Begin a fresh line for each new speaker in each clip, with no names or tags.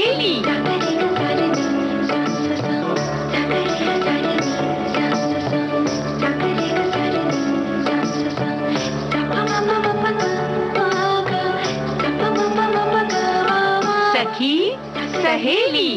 सहेली। सखी सहेली।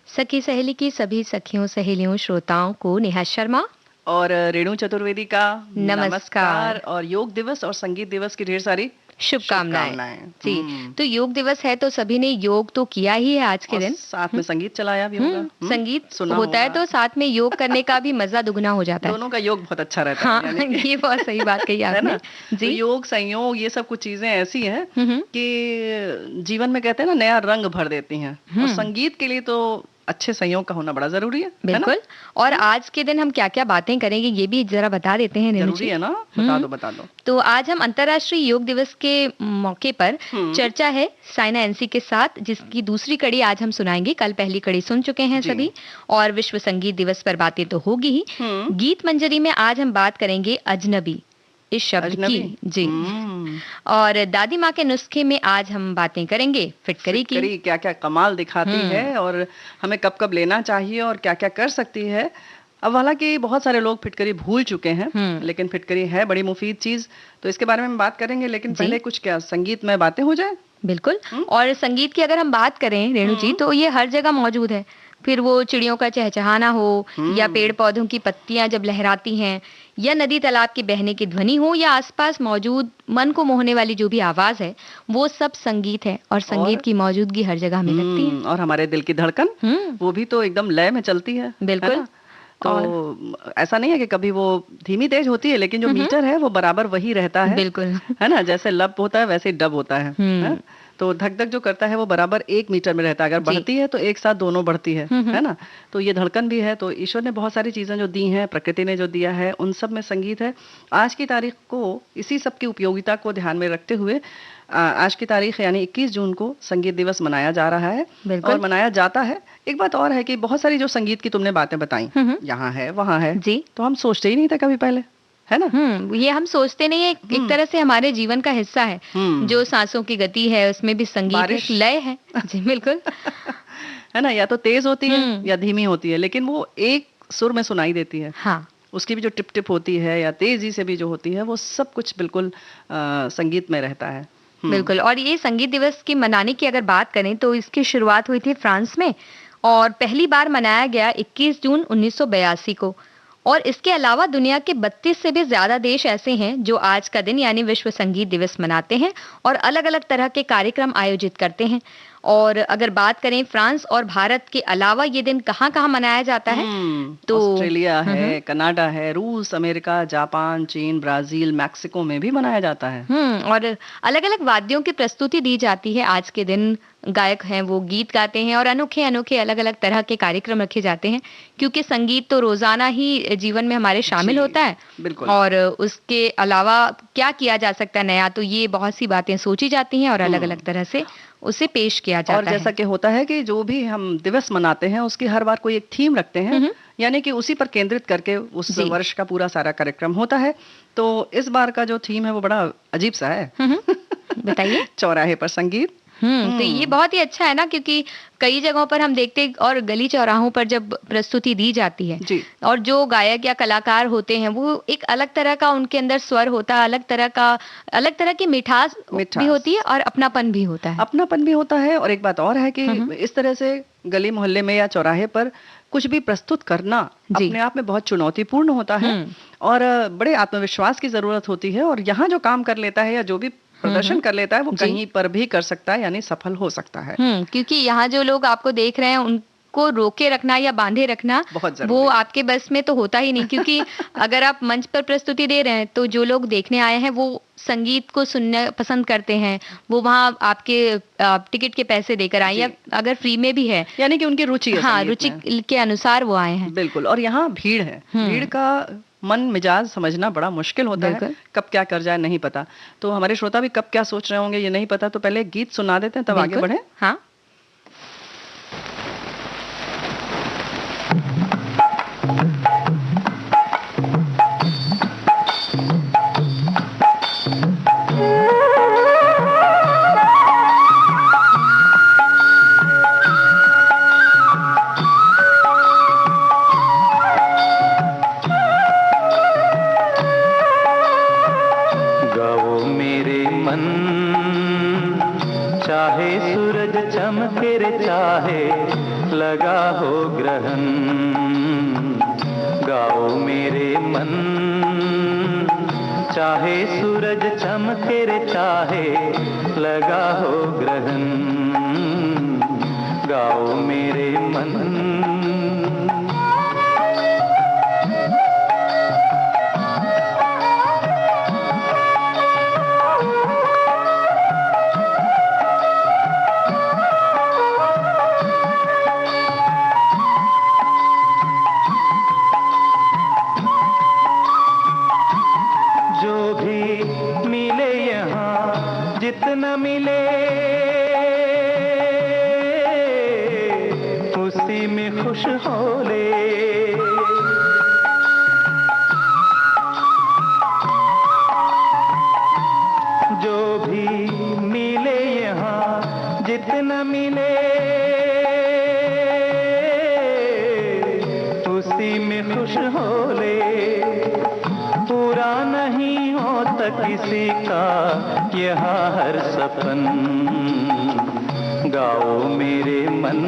सखी सहेली की सभी सखियों सहेलियों श्रोताओं को नेहा शर्मा
और रेणु चतुर्वेदी का
नमस्कार।
और योग दिवस और संगीत दिवस की ढेर सारी
शुभकामनाएं। जी, तो योग दिवस है तो सभी ने योग तो किया ही है आज के दिन,
साथ में संगीत चलाया भी होगा।
संगीत होता है तो साथ में योग करने का भी मजा दुगना हो जाता है।
दोनों का योग बहुत अच्छा रहता
हाँ,
है।
ये बहुत सही बात कही आपने।
जी, तो योग संयोग ये सब कुछ चीजें ऐसी हैं कि जीवन में कहते हैं ना नया रंग भर देती हैं, और संगीत के लिए तो अच्छे संयोग का होना बड़ा जरूरी है।
बिल्कुल। और आज के दिन हम क्या क्या बातें करेंगे ये भी जरा बता देते हैं।
जरूरी है ना, बता दो।
तो आज हम अंतर्राष्ट्रीय योग दिवस के मौके पर चर्चा है साइना एनसी के साथ, जिसकी दूसरी कड़ी आज हम सुनाएंगे। कल पहली कड़ी सुन चुके हैं सभी। और विश्व संगीत दिवस पर बातें तो होगी ही। गीत मंजरी में आज हम बात करेंगे अजनबी इस शब्द की। जी। और दादी माँ के नुस्खे में आज हम बातें करेंगे फिटकरी की।
क्या क्या कमाल दिखाती है और हमें कब कब लेना चाहिए और क्या क्या कर सकती है। अब हालांकि बहुत सारे लोग फिटकरी भूल चुके हैं, लेकिन फिटकरी है बड़ी मुफीद चीज, तो इसके बारे में बात करेंगे। लेकिन पहले कुछ क्या संगीत में बातें हो जाए।
बिल्कुल। और संगीत की अगर हम बात करें रेणु जी, तो ये हर जगह मौजूद है। फिर वो चिड़ियों का चहचहाना हो, या पेड़ पौधों की पत्तियां जब लहराती हैं, या नदी तालाब की बहने की ध्वनि हो, या आसपास मौजूद मन को मोहने वाली जो भी आवाज है, वो सब संगीत है। और संगीत की मौजूदगी हर जगह हमें लगती है।
और हमारे दिल की धड़कन वो भी तो एकदम लय में चलती है।
बिल्कुल।
तो ऐसा नहीं है कि कभी वो धीमी तेज होती है, लेकिन जो मीटर है वो बराबर वही रहता है।
बिल्कुल।
है ना, जैसे लब होता है वैसे डब होता है। तो धक धक जो करता है वो बराबर 1 मीटर में रहता है। अगर बढ़ती है तो एक साथ दोनों बढ़ती है ना। तो ये धड़कन भी है। तो ईश्वर ने बहुत सारी चीजें जो दी हैं, प्रकृति ने जो दिया है, उन सब में संगीत है। आज की तारीख को इसी सब की उपयोगिता को ध्यान में रखते हुए आज की तारीख यानी 21 जून को संगीत दिवस मनाया जा रहा है और मनाया जाता है। एक बात और है कि बहुत सारी जो संगीत की तुमने बातें बताई, यहाँ है वहाँ है जी, तो हम सोचते ही नहीं थे कभी पहले, है ना।
ये हम सोचते नहीं है। एक तरह से हमारे जीवन का हिस्सा है। जो सांसों की गति है उसमें भी संगीत एक लय है। जी बिल्कुल।
है ना, या तो तेज होती है या धीमी होती है, लेकिन वो एक सुर में सुनाई देती है।
हाँ।
उसकी भी जो टिप टिप होती है या तेजी से भी जो होती है, वो सब कुछ बिल्कुल संगीत में रहता है।
बिल्कुल। और ये संगीत दिवस की मनाने की अगर बात करें तो इसकी शुरुआत हुई थी फ्रांस में, और पहली बार मनाया गया 21 जून 1982 को। और इसके अलावा दुनिया के 32 से भी ज्यादा देश ऐसे हैं जो आज का दिन यानी विश्व संगीत दिवस मनाते हैं और अलग अलग तरह के कार्यक्रम आयोजित करते हैं। और अगर बात करें फ्रांस और भारत के अलावा ये दिन कहाँ कहाँ मनाया जाता है,
तो ऑस्ट्रेलिया है, कनाडा है, रूस, अमेरिका, जापान, चीन, ब्राजील, मैक्सिको में भी मनाया जाता है।
और अलग अलग वाद्यों की प्रस्तुति दी जाती है। आज के दिन गायक हैं वो गीत गाते हैं और अनोखे अनोखे अलग अलग तरह के कार्यक्रम रखे जाते हैं, क्योंकि संगीत तो रोजाना ही जीवन में हमारे शामिल होता है।
बिल्कुल।
और उसके अलावा क्या किया जा सकता है नया, तो ये बहुत सी बातें सोची जाती हैं और अलग अलग तरह से उसे पेश किया जाता है।
और जैसा कि होता है कि जो भी हम दिवस मनाते हैं उसकी हर बार कोई एक थीम रखते हैं, यानी कि उसी पर केंद्रित करके उस वर्ष का पूरा सारा कार्यक्रम होता है। तो इस बार का जो थीम है वो बड़ा अजीब सा है।
बताइए।
चौराहे पर संगीत।
तो ये बहुत ही अच्छा है ना, क्योंकि कई जगहों पर हम देखते और गली चौराहों पर जब प्रस्तुति दी जाती है
जी,
और जो गायक या कलाकार होते हैं वो एक अलग तरह का उनके अंदर स्वर होता है, अलग तरह की मिठास भी होती है और अपनापन भी होता है।
अपनापन भी होता है। और एक बात और है कि इस तरह से गली मोहल्ले में या चौराहे पर कुछ भी प्रस्तुत करना अपने आप में बहुत चुनौतीपूर्ण होता है और बड़े आत्मविश्वास की जरूरत होती है। और यहाँ जो काम कर लेता है या जो भी प्रदर्शन कर लेता है वो कहीं पर भी कर सकता है, यानी सफल हो सकता है।
क्योंकि यहाँ जो लोग आपको देख रहे हैं उनको रोके रखना या बांधे रखना वो आपके बस में तो होता ही नहीं, क्योंकि अगर आप मंच पर प्रस्तुति दे रहे हैं तो जो लोग देखने आए हैं वो संगीत को सुनना पसंद करते हैं, वो वहाँ आपके टिकट के पैसे देकर आए या अगर फ्री में भी है,
यानी कि उनकी रुचि है।
हाँ, रुचि के अनुसार वो आए हैं।
बिल्कुल। और यहाँ भीड़ है, भीड़ का मन मिजाज समझना बड़ा मुश्किल होता है, कब क्या कर जाए नहीं पता। तो हमारे श्रोता भी कब क्या सोच रहे होंगे ये नहीं पता, तो पहले गीत सुना देते हैं तब आगे बढ़े।
हाँ।
चमके रे चाहे लगा हो ग्रहण, गाओ मेरे मन। चाहे सूरज चमके रे चाहे लगा हो ग्रहण, गाओ मेरे मन। जितना मिले उसी में खुश हो ले, जो भी मिले यहाँ जितना मिले उसी में खुश हो ले। पूरा नहीं होता किसी का यहाँ हर सपन, गाओ मेरे मन।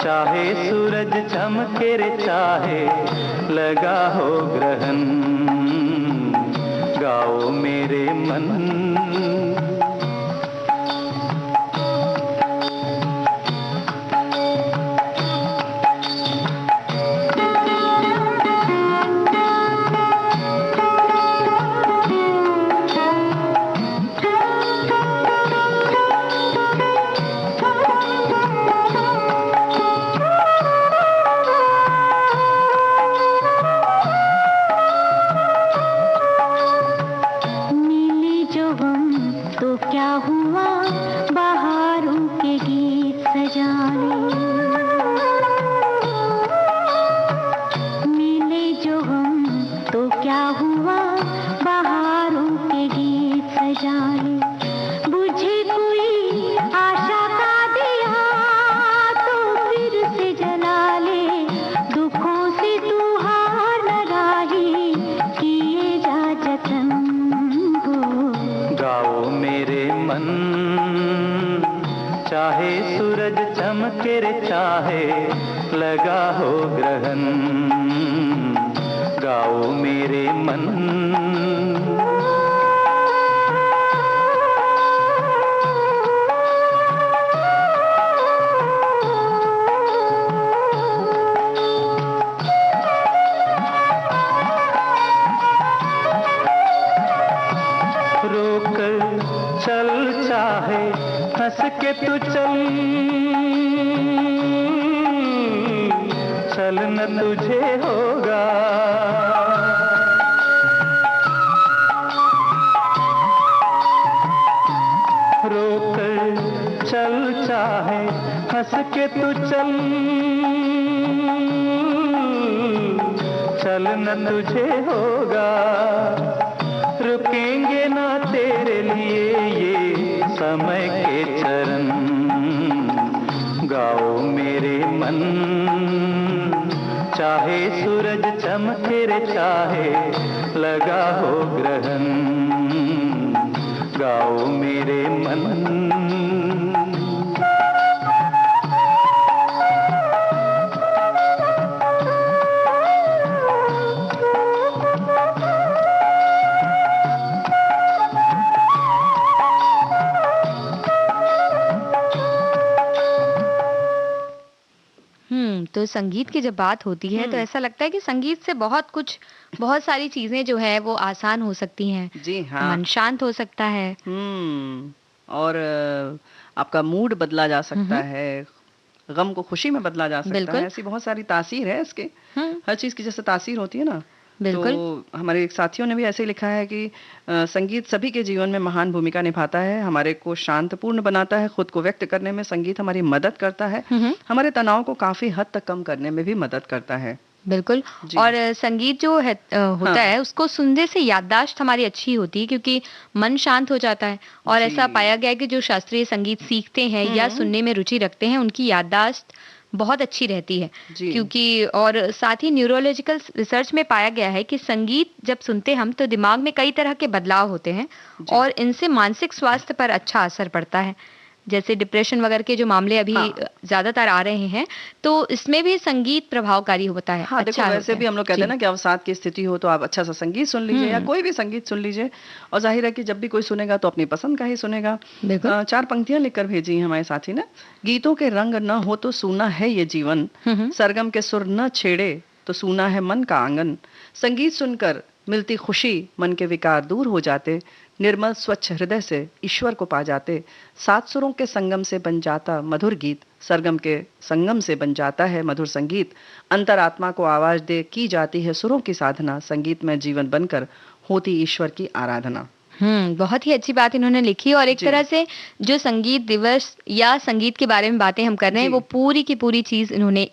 चाहे सूरज चमके रे चाहे लगा हो ग्रहण, गाओ मेरे मन। चाहे सूरज चमके रे चाहे लगा हो ग्रहण, गाओ मेरे मन। रोकर चल चाहे हंस के तू चल, चलना तुझे होगा। रोकर चल चाहे हंस के तू चल, चलना तुझे होगा। रुकेंगे ना तेरे लिए ये समय के चरण, गाओ मेरे मन। चाहे सूरज चमके रे चाहे लगा हो ग्रहण, गाओ मेरे मन।
तो संगीत की जब बात होती है तो ऐसा लगता है कि संगीत से बहुत सारी चीजें जो है वो आसान हो सकती हैं।
जी हाँ।
मन शांत हो सकता है।
और आपका मूड बदला जा सकता है, गम को खुशी में बदला जा सकता है। ऐसी बहुत सारी तासीर है इसके, हर चीज की जैसे तासीर होती है ना। तो हमारे एक साथियों ने भी ऐसे लिखा है कि संगीत सभी के जीवन में महान भूमिका निभाता है, हमारे को शांतपूर्ण बनाता है, खुद को व्यक्त करने में संगीत हमारी मदद करता है, हमारे तनाव को काफी हद तक कम करने में भी मदद करता है।
बिल्कुल। और संगीत जो है होता है उसको सुनने से याददाश्त हमारी अच्छी होती है क्योंकि मन शांत हो जाता है। और ऐसा पाया गया है कि जो शास्त्रीय संगीत सीखते हैं या सुनने में रुचि रखते हैं उनकी याददाश्त बहुत अच्छी रहती है। क्योंकि और साथ ही न्यूरोलॉजिकल रिसर्च में पाया गया है कि संगीत जब सुनते हम तो दिमाग में कई तरह के बदलाव होते हैं और इनसे मानसिक स्वास्थ्य पर अच्छा असर पड़ता है। जैसे डिप्रेशन वगैरह के जो मामले अभी ज्यादातर आ रहे हैं, तो इसमें भी संगीत प्रभावकारी होता है।
हाँ, देखो वैसे भी हम लोग कहते हैं ना कि अवसाद की स्थिति हो तो आप अच्छा सा संगीत सुन लीजिए या कोई भी संगीत सुन लीजिए, और जाहिर है कि जब भी कोई सुनेगा तो अपनी पसंद का ही सुनेगा। 4 पंक्तियां लिखकर भेजी हैं हमारे साथी ने। गीतों के रंग न हो तो सूना है ये जीवन, सरगम के सुर न छेड़े तो सूना है मन का आंगन, संगीत सुनकर मिलती खुशी मन के विकार दूर हो जाते, निर्मल स्वच्छ हृदय से ईश्वर को पा जाते, 7 सुरों के संगम से बन जाता मधुर गीत, सरगम के संगम से बन जाता है मधुर संगीत, अंतरात्मा को आवाज दे की जाती है सुरों की साधना, संगीत में जीवन बनकर होती ईश्वर की आराधना।
बहुत ही अच्छी बात इन्होंने लिखी, और एक तरह से जो संगीत दिवस या संगीत के बारे में बातें हम कर रहे हैं वो पूरी की पूरी चीज इन्होंने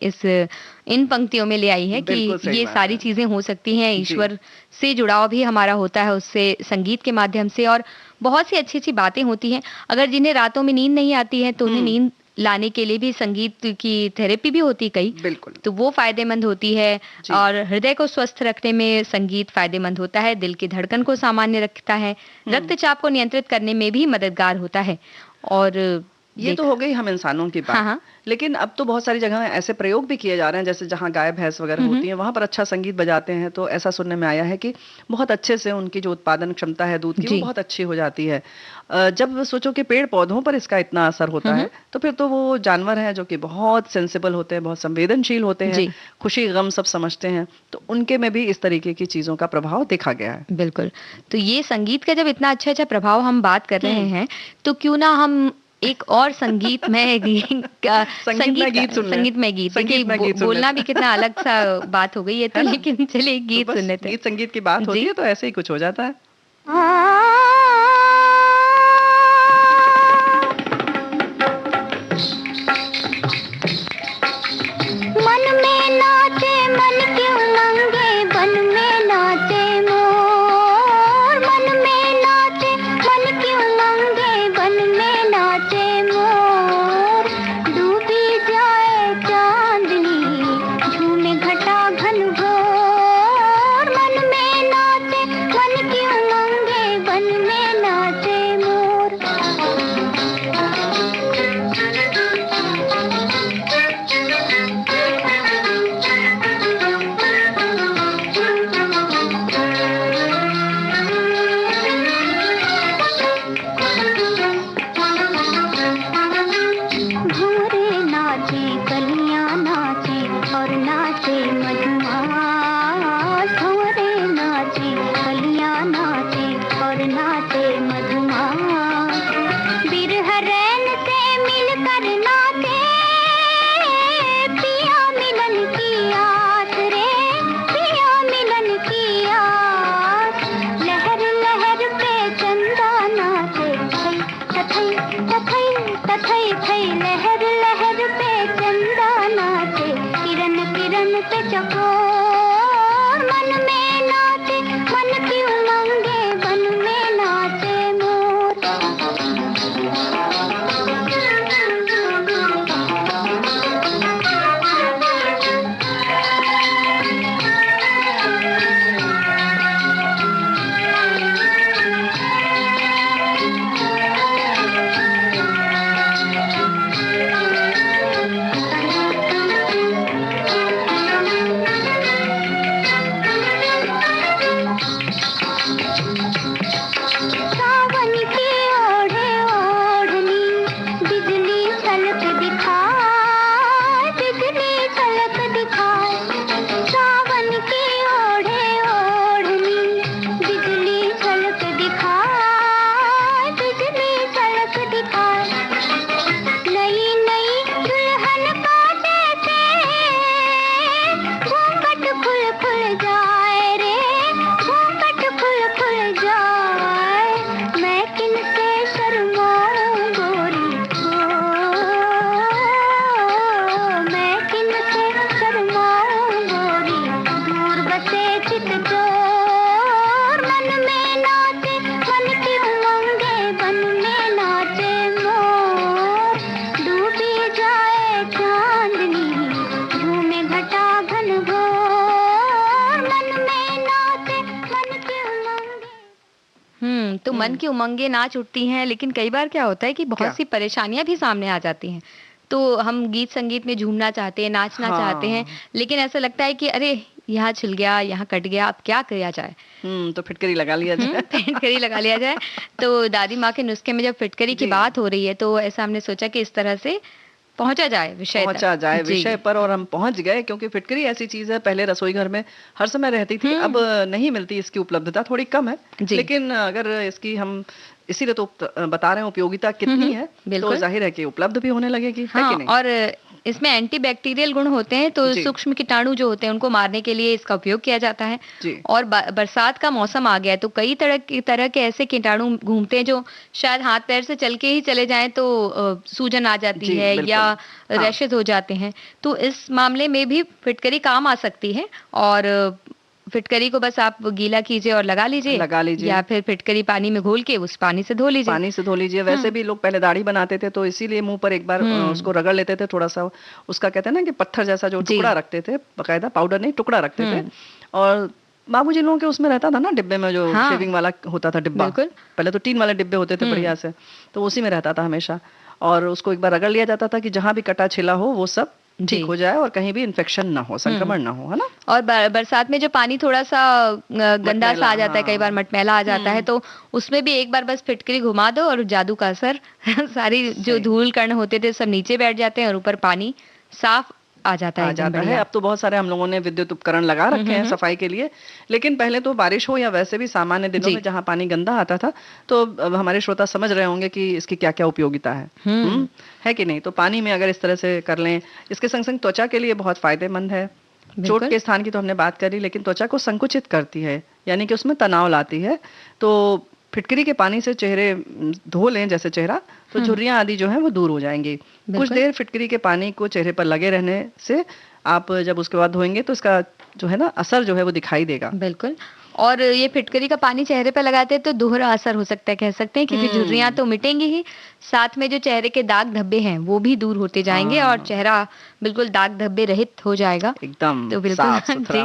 इन पंक्तियों में ले आई है कि ये सारी चीजें हो सकती हैं, ईश्वर से जुड़ाव भी हमारा होता है उससे संगीत के माध्यम से, और बहुत सी अच्छी अच्छी बातें होती हैं। अगर जिन्हें रातों में नींद नहीं आती है तो उन्हें नींद लाने के लिए भी संगीत की थेरेपी भी होती कई,
बिल्कुल,
तो वो फायदेमंद होती है। और हृदय को स्वस्थ रखने में संगीत फायदेमंद होता है, दिल की धड़कन को सामान्य रखता है, रक्तचाप को नियंत्रित करने में भी मददगार होता है। और
ये तो हो गई हम इंसानों की बात। लेकिन अब तो बहुत सारी जगह ऐसे प्रयोग भी किए जा रहे हैं, जैसे जहाँ गाय भैंस वगैरह होती हैं वहां पर अच्छा संगीत बजाते हैं, तो ऐसा सुनने में आया है कि बहुत अच्छे से उनकी जो उत्पादन क्षमता है दूध की वो बहुत अच्छी हो जाती है। जब सोचो कि पेड़ पौधों पर इसका इतना असर होता है, तो फिर तो वो जानवर हैं जो कि बहुत सेंसिबल होते हैं, बहुत संवेदनशील होते हैं, खुशी गम सब समझते हैं, तो उनके में भी इस तरीके की चीजों का प्रभाव देखा गया है।
बिल्कुल, तो ये संगीत का जब इतना अच्छा अच्छा प्रभाव हम बात कर रहे हैं, तो क्यों ना हम एक और संगीत में गीत बोलना भी कितना अलग सा बात हो गई है, तो लेकिन चलिए गीत सुनने थे।
गीत संगीत की बात होती है तो ऐसे ही कुछ हो जाता है।
मन में नाचे मन के उमंगे, बन में नाचे मोर, मन में नाचे मन के उमंगे, बन में नाचे मोर, डूबी जाए चांदनी झूमे घटा घन घोर, मन में नाचे मन के उमंगे, बन
तो मन की उमंगें नाच उठती हैं, लेकिन कई बार क्या होता है कि बहुत सी परेशानियां भी सामने आ जाती हैं। तो हम गीत संगीत में झूमना चाहते हैं, नाचना चाहते हैं, लेकिन ऐसा लगता है कि अरे यहाँ छिल गया, यहाँ कट गया, अब क्या किया जाए।
तो फिटकरी लगा लिया जाए।
फिटकरी लगा लिया जाए। तो दादी माँ के नुस्खे में जब फिटकरी की बात हो रही है, तो ऐसा हमने सोचा कि इस तरह से पहुंचा जाए विषय पर, और हम पहुंच गए, क्योंकि फिटकरी ऐसी चीज है, पहले रसोई घर में हर समय रहती थी, अब नहीं मिलती, इसकी उपलब्धता थोड़ी कम है, लेकिन अगर इसकी हम इसीलिए तो बता रहे हैं उपयोगिता कितनी है, तो जाहिर है कि उपलब्ध भी होने लगेगी, है कि नहीं? और इसमें एंटीबैक्टीरियल गुण होते हैं, तो सूक्ष्म कीटाणु जो होते हैं उनको मारने के लिए इसका उपयोग किया जाता है। और बरसात का मौसम आ गया है, तो कई तरह के ऐसे कीटाणु घूमते हैं जो शायद हाथ पैर से चल के ही चले जाएं तो सूजन आ जाती है या रैशेज हो जाते हैं। तो इस मामले में भी फिटकरी काम आ सकती है, और फिटकरी को बस आप गीला कीजिए और लगा लीजिए, या फिर फिटकरी पानी में घोल के उस पानी से धो लीजिए। वैसे भी लोग पहले दाढ़ी बनाते थे, तो इसीलिए मुंह पर एक बार उसको रगड़ लेते थे, थोड़ा सा उसका कहते हैं ना कि पत्थर जैसा जो टुकड़ा रखते थे, बकायदा पाउडर नहीं टुकड़ा रखते थे। और बाबूजी लोगों के उसमें रहता था ना डिब्बे में, जो शेविंग वाला होता था डिब्बा, पहले तो टीन वाले डिब्बे होते थे बढ़िया से, तो उसी में रहता था हमेशा, और उसको एक बार रगड़ लिया जाता था कि जहां भी कटा छिला हो वो सब ठीक हो जाए और कहीं भी इन्फेक्शन ना हो, संक्रमण ना हो, है ना। और बरसात में जो पानी थोड़ा सा गंदा सा आ जाता है, कई बार मटमैला आ जाता है, तो उसमें भी एक बार बस फिटकरी घुमा दो और जादू का असर सारी जो धूल कण होते थे सब नीचे बैठ जाते हैं और ऊपर पानी साफ आ जाता है। अब तो बहुत सारे हम लोगों ने विद्युत उपकरण लगा रखे हैं सफाई के लिए, लेकिन पहले तो बारिश हो या वैसे भी सामान्य दिनों में जहाँ पानी गंदा आता था, तो हमारे श्रोता समझ रहे होंगे कि इसकी क्या क्या उपयोगिता है कि नहीं। तो पानी में अगर इस तरह से कर लें, इसके संग संग त्वचा के लिए बहुत फायदेमंद है। चोट के स्थान की तो हमने बात करी, लेकिन त्वचा को संकुचित करती है, यानी कि उसमें तनाव लाती है। तो फिटकरी के पानी से चेहरे धो लें, जैसे चेहरा, तो झुर्रियां आदि जो है वो दूर हो जाएंगी। कुछ देर फिटकरी के पानी को चेहरे पर लगे रहने से आप जब उसके बाद धोएंगे तो इसका जो है ना असर जो है वो दिखाई देगा। बिल्कुल। और ये फिटकरी का पानी चेहरे पे लगाते हैं तो दोहरा असर हो सकता है, कह सकते हैं, क्योंकि झुर्रियां तो मिटेंगी ही, साथ में जो चेहरे के दाग धब्बे हैं वो भी दूर होते जाएंगे और चेहरा बिल्कुल दाग धब्बे रहित हो जाएगा, एकदम तो बिल्कुल जी।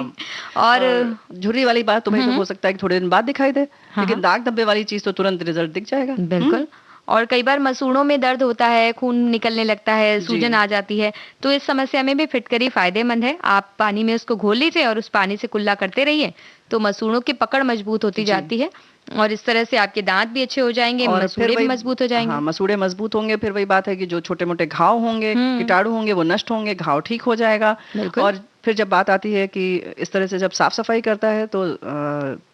और झुर्री वाली बात तुम्हें तो हो सकता है कि थोड़े दिन बाद दिखाई दे, लेकिन दाग धब्बे वाली चीज तो तुरंत रिजल्ट दिख जाएगा। बिल्कुल। और कई बार मसूड़ों में दर्द होता है, खून निकलने लगता है, सूजन आ जाती है, तो इस समस्या में भी फिटकरी फायदेमंद है। आप पानी में उसको घोल लीजिए और उस पानी से कुल्ला करते रहिए, तो मसूड़ों की पकड़ मजबूत होती जाती है, और इस तरह से आपके दांत भी अच्छे हो जाएंगे, मसूड़े भी मजबूत हो जाएंगे। हाँ, मसूड़े मजबूत होंगे, फिर वही बात है कि जो छोटे मोटे घाव होंगे, कीटाणु होंगे, वो नष्ट होंगे, घाव ठीक हो जाएगा। और फिर जब बात आती है कि इस तरह से जब साफ सफाई करता है तो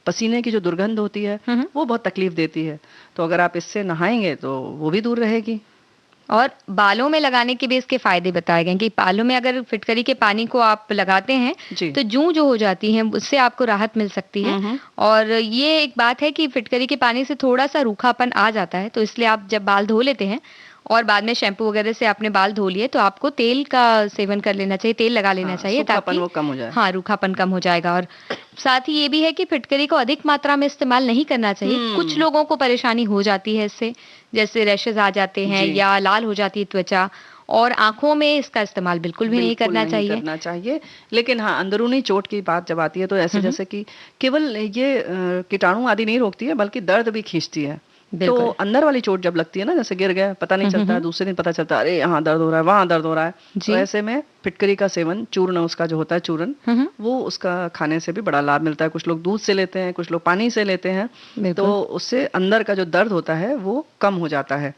पसीने की जो दुर्गंध होती है वो बहुत तकलीफ देती है, तो अगर आप इससे नहाएंगे तो वो भी दूर रहेगी। और बालों में लगाने के भी इसके फायदे बताए गए कि बालों में अगर फिटकरी के पानी को आप लगाते हैं तो जूं जो हो जाती हैं उससे आपको राहत मिल सकती है। और ये एक बात है कि फिटकरी के पानी से थोड़ा सा रूखापन आ जाता है, तो इसलिए आप जब बाल धो लेते हैं और बाद में शैम्पू वगैरह से आपने बाल धो लिए तो आपको तेल का सेवन कर लेना चाहिए, तेल लगा लेना चाहिए, ताकि वो कम हो जाए। हाँ, रूखापन कम हो जाएगा। और साथ ही ये भी है कि फिटकरी को अधिक मात्रा में इस्तेमाल नहीं करना चाहिए। कुछ लोगों को परेशानी हो जाती है इससे, जैसे रैशेज आ जाते हैं या लाल हो जाती है त्वचा, और आंखों में इसका इस्तेमाल बिल्कुल भी नहीं करना चाहिए। लेकिन हाँ, अंदरूनी चोट की बात जब आती है तो ऐसे जैसे कि केवल ये कीटाणु आदि नहीं रोकती है, बल्कि दर्द भी खींचती है। तो अंदर वाली चोट जब लगती है ना, जैसे गिर गया, पता नहीं चलता, दूसरे दिन पता चलता अरे यहाँ दर्द हो रहा है, वहां दर्द हो रहा है, तो ऐसे में फिटकरी का सेवन, चूर्ण उसका जो होता है चूर्ण, वो उसका खाने से भी बड़ा लाभ मिलता है। कुछ लोग दूध से लेते हैं, कुछ लोग पानी से लेते हैं, तो उससे अंदर का जो दर्द होता है वो कम हो जाता है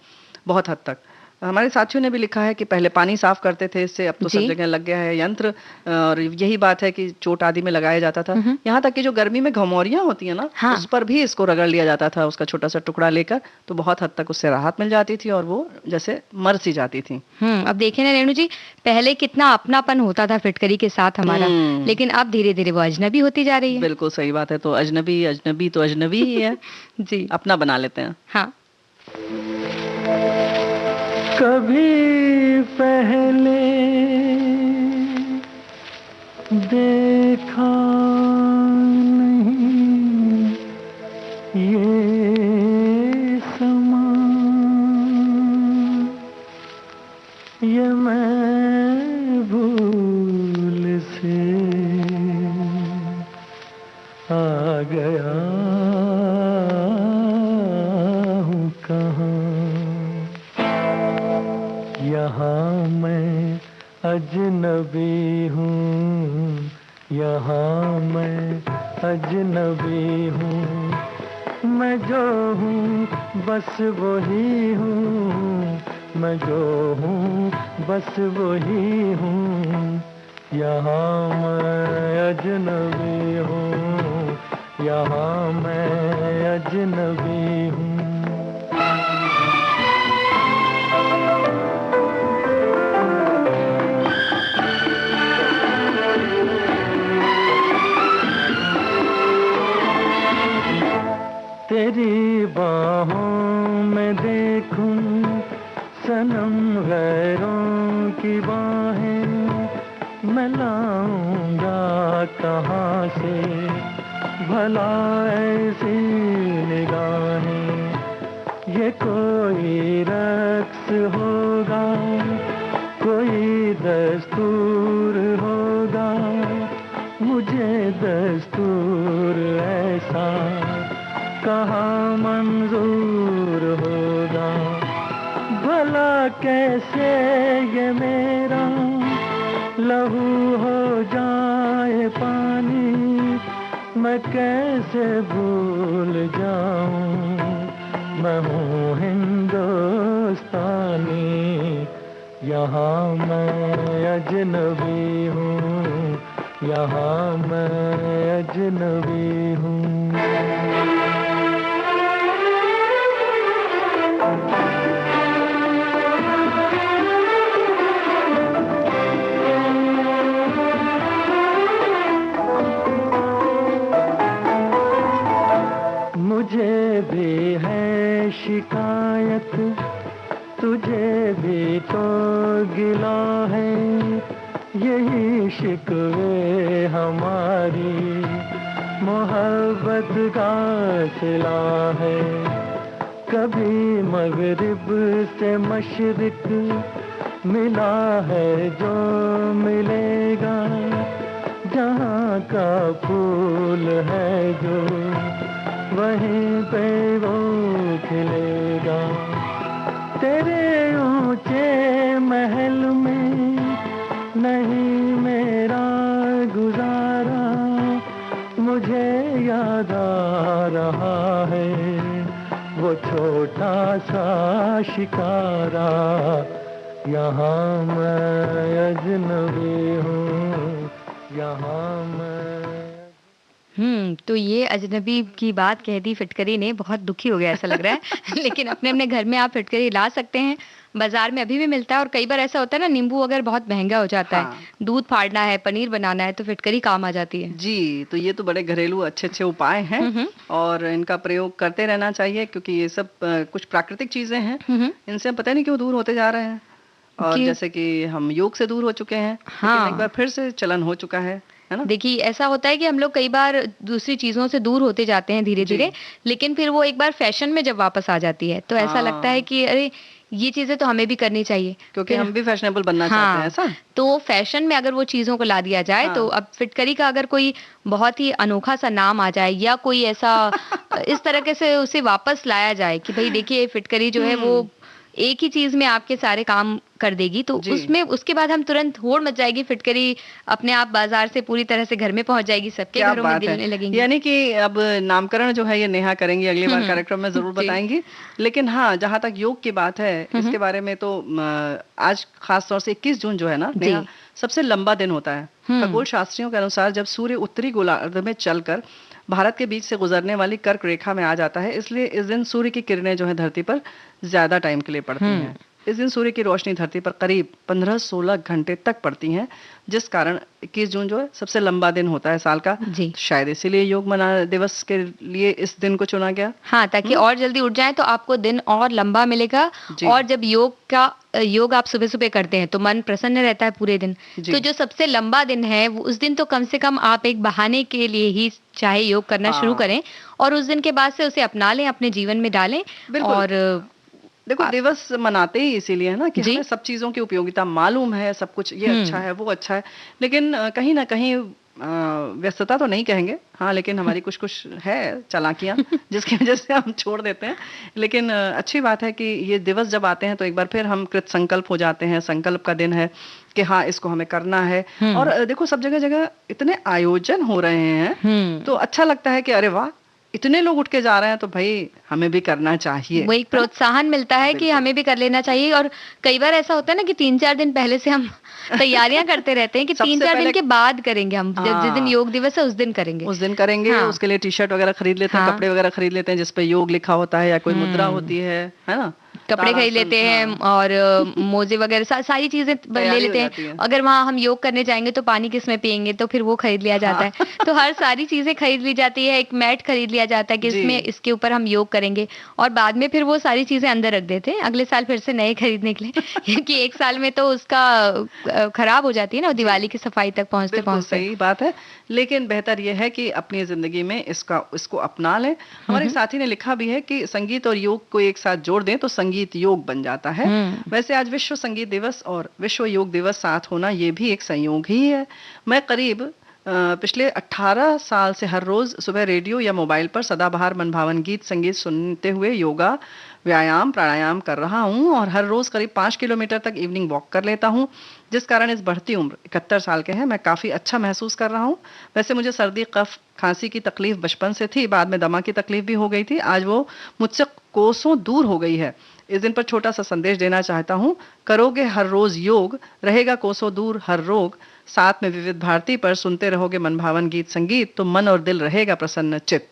बहुत हद तक। हमारे साथियों ने भी लिखा है कि पहले पानी साफ करते थे इससे, अब तो सब जगह लग गया है यंत्र, और यही बात है कि चोट आदि में लगाया जाता था। यहाँ तक कि जो गर्मी में घमौरियां होती है ना, उस पर भी इसको रगड़ लिया जाता था, उसका छोटा सा टुकड़ा लेकर, तो बहुत हद तक उससे राहत मिल जाती थी और वो जैसे मर सी जाती थी। अब देखे ना रेणु जी, पहले कितना अपनापन होता था फिटकरी के साथ हमारा, लेकिन अब धीरे धीरे वो अजनबी होती जा रही है। बिल्कुल सही बात है। तो अजनबी तो अजनबी ही है जी, अपना बना लेते हैं। हाँ।
कभी पहले देखा नहीं ये समा, ये मैं भूल से आ गया अजनबी हूँ, यहाँ मैं अजनबी हूँ। मैं जो हूँ बस वही हूँ, मैं जो हूँ बस वही हूँ। यहाँ मैं अजनबी हूँ, यहाँ मैं अजनबी हूँ। तेरी बाहों में देखूं सनम गैरों की बाहें, मैं लाऊंगा कहाँ से भला ऐसी निगाहें। ये कोई रक्स होगा, कोई दस्तूर होगा, मुझे दस्तूर ऐसा कहाँ मंजूर होगा। भला कैसे ये मेरा लहू हो जाए पानी, मैं कैसे भूल जाऊं, मैं हूँ हिंदुस्तानी। यहाँ मैं अजनबी हूँ, यहाँ मैं अजनबी हूँ। मुझे भी है शिकायत, तुझे भी तो गिला है, यही शिकवे हमारी मोहब्बत का सिला है। कभी मगरिब से मशरिक मिला है जो मिलेगा, जहाँ का फूल है जो वहीं पे वो खिलेगा। तेरे ऊंचे महल में नहीं मेरा गुजारा, मुझे याद आ रहा है वो छोटा सा शिकारा। यहाँ मैं अजनबी हूँ, यहाँ मैं।
तो ये अजनबी की बात कह दी फिटकरी ने, बहुत दुखी हो गया ऐसा लग रहा है। लेकिन अपने अपने घर में आप फिटकरी ला सकते हैं, बाजार में अभी भी मिलता है। और कई बार ऐसा होता है ना, नींबू अगर बहुत महंगा हो जाता
हाँ।
है, दूध फाड़ना है, पनीर बनाना है, तो फिटकरी काम आ जाती है।
जी, तो ये तो बड़े घरेलू अच्छे अच्छे उपाय हैं और इनका प्रयोग करते रहना चाहिए, क्योंकि ये सब कुछ प्राकृतिक चीजें हैं, इनसे हम पता नहीं क्यों दूर होते जा रहे हैं। और जैसे कि हम योग से दूर हो चुके हैं, लेकिन एक बार फिर से चलन हो चुका है ना।
देखिए, ऐसा होता है कि हम लोग कई बार दूसरी चीजों से दूर होते जाते हैं धीरे धीरे, लेकिन फिर वो एक बार फैशन में जब वापस आ जाती है तो ऐसा लगता है कि अरे ये चीजें तो हमें भी करनी चाहिए,
क्योंकि हम भी फैशनेबल बनना चाहते हैं ऐसा।
तो फैशन में अगर वो चीजों को ला दिया जाए, तो अब फिटकरी का अगर कोई बहुत ही अनोखा सा नाम आ जाए या कोई ऐसा इस तरह से उसे वापस लाया जाए कि भाई देखिए फिटकरी जो है वो एक ही चीज में आपके सारे काम कर देगी, तो उसमें उसके बाद हम तुरंत होड़ मच जाएगी, फिटकरी अपने आप बाजार से पूरी तरह से घर में पहुंच जाएगी, सबके घरों में मिलने लगेंगी।
यानी कि अब नामकरण जो है ये नेहा करेंगी, अगली बार कार्यक्रम में जरूर बताएंगी। लेकिन हाँ, जहाँ तक योग की बात है, इसके बारे में तो आज खास तौर से 21 जून जो है ना नेहा, सबसे लंबा दिन होता है। खगोल शास्त्रियों के अनुसार जब सूर्य उत्तरी गोलार्ध में चलकर भारत के बीच से गुजरने वाली कर्क रेखा में आ जाता है, इसलिए इस दिन सूर्य की किरणें जो है धरती पर ज्यादा टाइम के लिए पड़ती हैं। इस दिन सूर्य की रोशनी धरती पर करीब 15-16 घंटे तक पड़ती है, जिस कारण 21 जून जो है सबसे लंबा दिन होता है साल का। शायद इसीलिए योग मना दिवस के लिए इस दिन को चुना गया।
हाँ, ताकि और जल्दी उठ जाए तो आपको दिन और लंबा मिलेगा। और जब योग आप सुबह सुबह करते हैं तो मन प्रसन्न रहता है पूरे दिन। तो जो सबसे लंबा दिन है उस दिन तो कम से कम आप एक बहाने के लिए ही चाहे योग करना शुरू करें, और उस दिन के बाद से उसे अपना लें, अपने जीवन में डालें। और
देखो, दिवस मनाते ही इसीलिए है ना कि हमें सब चीजों की उपयोगिता मालूम है, सब कुछ ये अच्छा है वो अच्छा है, लेकिन कहीं ना कहीं व्यस्तता तो नहीं कहेंगे, हाँ, लेकिन हमारी कुछ कुछ है चालाकियाँ जिसकी वजह से हम छोड़ देते हैं। लेकिन अच्छी बात है कि ये दिवस जब आते हैं तो एक बार फिर हम कृत संकल्प हो जाते हैं। संकल्प का दिन है कि हाँ, इसको हमें करना है। और देखो सब जगह जगह इतने आयोजन हो रहे हैं, तो अच्छा लगता है कि अरे वाह, इतने लोग उठ के जा रहे हैं, तो भाई हमें भी करना चाहिए।
वो एक प्रोत्साहन मिलता है कि हमें भी कर लेना चाहिए। और कई बार ऐसा होता है ना कि 3-4 दिन पहले से हम तैयारियां करते रहते हैं कि 3-4 दिन के बाद करेंगे हम, जिस दिन योग दिवस है उस दिन करेंगे,
उस दिन करेंगे। हाँ। उसके लिए टी-शर्ट वगैरह खरीद लेते हैं, कपड़े वगैरह खरीद लेते हैं जिसपे योग लिखा होता है या कोई मुद्रा होती है ना,
कपड़े खरीद लेते हैं। और मोजे वगैरह सारी चीजें ले लेते हैं। अगर वहां हम योग करने जाएंगे तो पानी किसमें पियेंगे, तो फिर वो खरीद लिया जाता है। तो हर सारी चीजें खरीद ली जाती है। एक मैट खरीद लिया जाता है कि इसमें इसके ऊपर हम योग करेंगे। और बाद में फिर वो सारी चीजें अंदर रख देते हैं, अगले साल फिर से नए खरीदने के लिए क्योंकि एक साल में तो उसका खराब हो जाती है ना, दिवाली की सफाई तक पहुंचते पहुंचते।
सही बात है, लेकिन बेहतर यह है कि अपनी जिंदगी में इसको अपना लें। हमारे साथी ने लिखा भी है कि संगीत और योग को एक साथ जोड़ दें तो संगीत योग बन जाता है। वैसे आज विश्व संगीत दिवस और विश्व योग दिवस साथ होना ये भी एक संयोग ही है। मैं करीब पिछले 18 साल से हर रोज सुबह रेडियो या मोबाइल पर सदाबहार मनभावन गीत संगीत सुनते हुए योगा, व्यायाम, प्राणायाम कर रहा हूँ और हर रोज करीब 5 किलोमीटर तक इवनिंग वॉक कर लेता हूँ, जिस कारण इस बढ़ती उम्र 71 साल के हैं मैं काफ़ी अच्छा महसूस कर रहा हूँ। वैसे मुझे सर्दी, कफ, खांसी की तकलीफ बचपन से थी, बाद में दमा की तकलीफ भी हो गई थी, आज वो मुझसे कोसों दूर हो गई है। इस दिन पर छोटा सा संदेश देना चाहता हूँ, करोगे हर रोज योग, रहेगा कोसों दूर हर रोग, साथ में विविध भारती पर सुनते रहोगे मनभावन गीत संगीत, तो मन और दिल रहेगा प्रसन्न चित्त।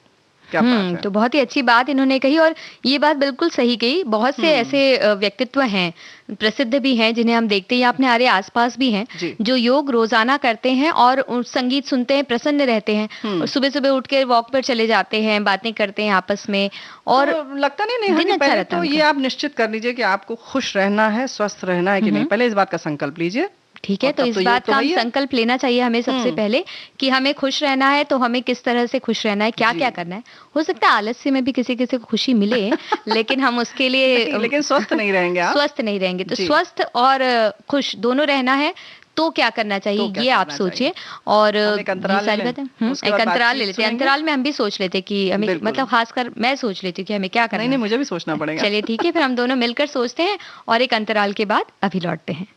क्या बात है?
तो बहुत ही अच्छी बात इन्होंने कही और ये बात बिल्कुल सही कही। बहुत से ऐसे व्यक्तित्व हैं, प्रसिद्ध भी हैं, जिन्हें हम देखते हैं, अपने हमारे आसपास भी हैं, जो योग रोजाना करते हैं और संगीत सुनते हैं, प्रसन्न रहते हैं और सुबह सुबह उठ के वॉक पर चले जाते हैं, बातें करते हैं आपस में। और
तो लगता नहीं पहले तो ये आप निश्चित कर लीजिए कि आपको खुश रहना है, स्वस्थ रहना है कि नहीं, पहले इस बात का संकल्प लीजिए।
ठीक है, तो इस बात का संकल्प लेना चाहिए हमें सबसे पहले कि हमें खुश रहना है, तो हमें किस तरह से खुश रहना है, क्या क्या करना है। हो सकता है आलस्य में भी किसी किसी को खुशी मिले लेकिन हम उसके लिए
लेकिन स्वस्थ नहीं रहेंगे आप।
स्वस्थ नहीं रहेंगे तो स्वस्थ और खुश दोनों रहना है तो क्या करना चाहिए, तो ये आप सोचिए। और
एक अंतराल ले
लेते हैं। अंतराल में हम भी सोच लेते कि हमें, मतलब खासकर मैं सोच लेती हूँ कि हमें क्या करना है।
नहीं, मुझे भी सोचना पड़ेगा।
चलिए ठीक है, फिर हम दोनों मिलकर सोचते हैं और एक अंतराल के बाद अभी लौटते हैं।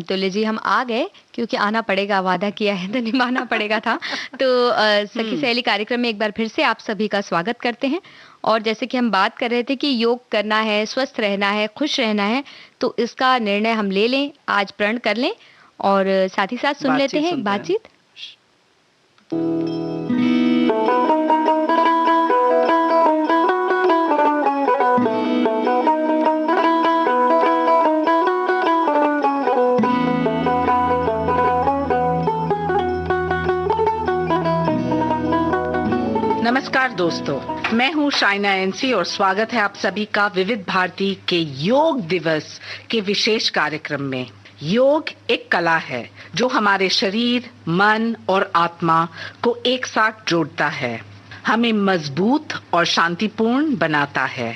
तो लीजिए हम आ गए, क्योंकि आना पड़ेगा, वादा किया है तो निभाना पड़ेगा था। तो सखी सहेली कार्यक्रम में एक बार फिर से आप सभी का स्वागत करते हैं। और जैसे कि हम बात कर रहे थे कि योग करना है, स्वस्थ रहना है, खुश रहना है, तो इसका निर्णय हम ले लें, आज प्रण कर लें और साथ ही साथ सुन लेते हैं बातचीत।
नमस्कार दोस्तों, मैं हूँ शाइना एनसी और स्वागत है आप सभी का विविध भारती के योग दिवस के विशेष कार्यक्रम में। योग एक कला है जो हमारे शरीर, मन और आत्मा को एक साथ जोड़ता है, हमें मजबूत और शांतिपूर्ण बनाता है।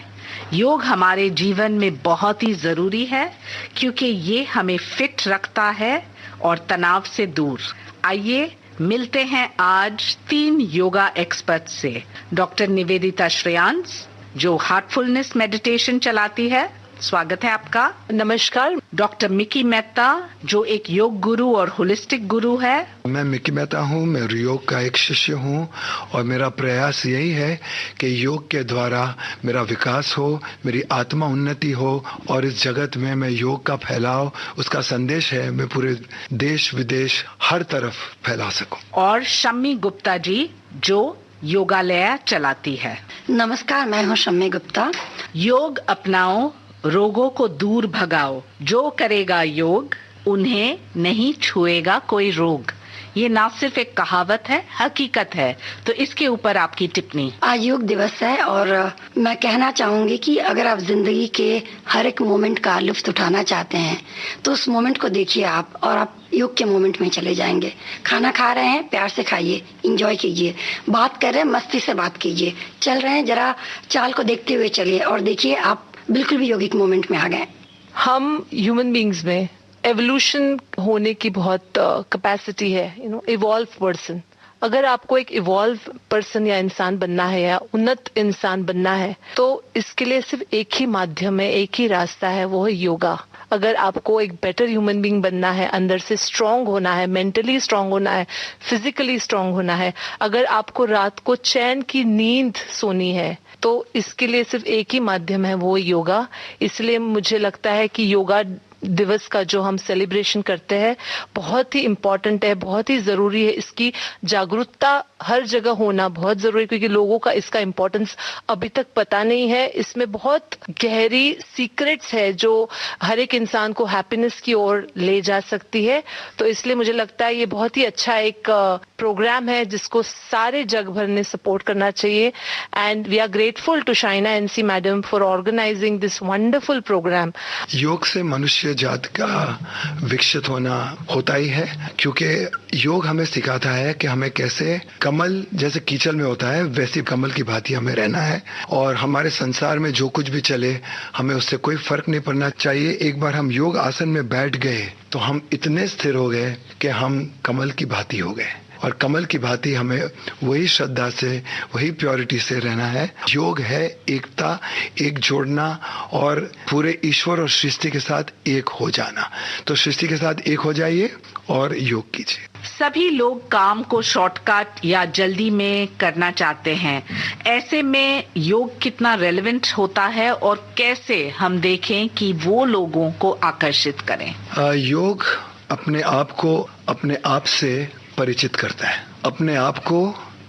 योग हमारे जीवन में बहुत ही जरूरी है क्योंकि ये हमें फिट रखता है और तनाव से दूर। आइए मिलते हैं आज 3 योगा एक्सपर्ट से। डॉक्टर निवेदिता श्रेयांस जो हार्टफुलनेस मेडिटेशन चलाती है, स्वागत है आपका।
नमस्कार।
डॉक्टर मिकी मेहता, जो एक योग गुरु और होलिस्टिक गुरु है।
मैं मिकी मेहता हूँ, मैं योग का एक शिष्य हूँ और मेरा प्रयास यही है कि योग के द्वारा मेरा विकास हो, मेरी आत्मा उन्नति हो और इस जगत में मैं योग का फैलाव, उसका संदेश है, मैं पूरे देश विदेश हर तरफ फैला सकूं।
और शम्मी गुप्ता जी, जो योगालय चलाती है।
नमस्कार, मैं हूँ शम्मी गुप्ता।
योग अपनाओ, रोगों को दूर भगाओ, जो करेगा योग उन्हें नहीं छुएगा कोई रोग। ये ना सिर्फ एक कहावत है, हकीकत है। तो इसके ऊपर आपकी टिप्पणी।
आज योग दिवस है और मैं कहना चाहूंगी कि अगर आप जिंदगी के हर एक मोमेंट का लुत्फ उठाना चाहते हैं तो उस मोमेंट को देखिए आप, और आप योग के मोमेंट में चले जाएंगे। खाना खा रहे हैं, प्यार से खाइए, एंजॉय कीजिए। बात कर रहे हैं, मस्ती से बात कीजिए। चल रहे हैं, जरा चाल को देखते हुए चलिए और देखिए आप बिल्कुल भी योगिक मोमेंट में आ गए।
हम ह्यूमन बींग्स में एवोल्यूशन होने की बहुत कैपेसिटी है, इवॉल्व पर्सन। अगर आपको एक इवॉल्व पर्सन या इंसान बनना है या उन्नत इंसान बनना है तो इसके लिए सिर्फ एक ही माध्यम है, एक ही रास्ता है, वो है योगा। अगर आपको एक बेटर ह्यूमन बीइंग बनना है, अंदर से स्ट्रांग होना है, मेंटली स्ट्रांग होना है, फिजिकली स्ट्रांग होना है, अगर आपको रात को चैन की नींद सोनी है तो इसके लिए सिर्फ एक ही माध्यम है, वो योगा। इसलिए मुझे लगता है कि योगा दिवस का जो हम सेलिब्रेशन करते हैं बहुत ही इम्पोर्टेंट है, बहुत ही जरूरी है। इसकी जागरूकता हर जगह होना बहुत जरूरी है क्योंकि लोगों का इसका इम्पोर्टेंस अभी तक पता नहीं है। इसमें बहुत गहरी सीक्रेट्स है जो हर एक इंसान को हैप्पीनेस की ओर ले जा सकती है। तो इसलिए मुझे लगता है ये बहुत ही अच्छा एक प्रोग्राम है जिसको सारे जग भर ने सपोर्ट करना चाहिए। And we are grateful to Shaina NC madam for organizing this wonderful program.
योग से मनुष्य जात का विकसित होना होता ही है, क्योंकि योग हमें सिखाता है कि हमें कैसे कमल जैसे कीचड़ में होता है वैसी कमल की भांति हमें रहना है। और हमारे संसार में जो कुछ भी चले हमें उससे कोई फर्क नहीं पड़ना चाहिए। एक बार हम योग आसन में बैठ गए तो हम इतने स्थिर हो गए कि हम कमल की भांति हो गए। और कमल की भांति हमें वही श्रद्धा से, वही प्योरिटी से रहना है। योग है एकता, एक जोड़ना और पूरे ईश्वर और सृष्टि के साथ एक हो जाना। तो सृष्टि के साथ एक हो जाइए और योग कीजिए।
सभी लोग काम को शॉर्टकट या जल्दी में करना चाहते हैं। ऐसे में योग कितना रेलेवेंट होता है और कैसे हम देखें कि वो लोगों को आकर्षित करें?
योग अपने आप को अपने आप से परिचित करता है, अपने आप को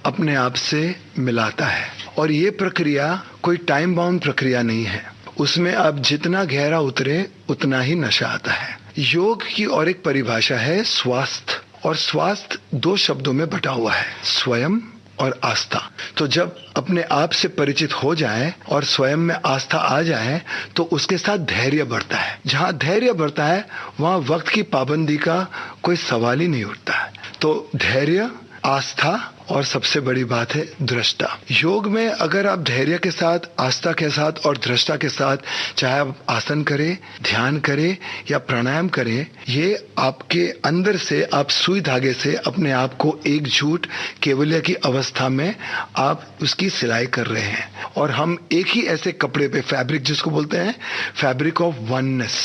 अपने आप से मिलाता है। और ये प्रक्रिया कोई टाइम बाउंड प्रक्रिया नहीं है, उसमें आप जितना गहरा उतरे उतना ही नशा आता है। योग की और एक परिभाषा है स्वास्थ्य, और स्वास्थ्य दो शब्दों में बटा हुआ है, स्वयं और आस्था। तो जब अपने आप से परिचित हो जाए और स्वयं में आस्था आ जाए तो उसके साथ धैर्य बढ़ता है। जहाँ धैर्य बढ़ता है वहाँ वक्त की पाबंदी का कोई सवाल ही नहीं उठता है। तो धैर्य, आस्था और सबसे बड़ी बात है दृष्टा। योग में अगर आप धैर्य के साथ, आस्था के साथ और दृष्टा के साथ चाहे आप आसन करें, ध्यान करें या प्राणायाम करें, ये आपके अंदर से आप सुई धागे से अपने आप को एकजुट केवल्य की अवस्था में आप उसकी सिलाई कर रहे हैं। और हम एक ही ऐसे कपड़े पे, फैब्रिक जिसको बोलते हैं, fabric of oneness,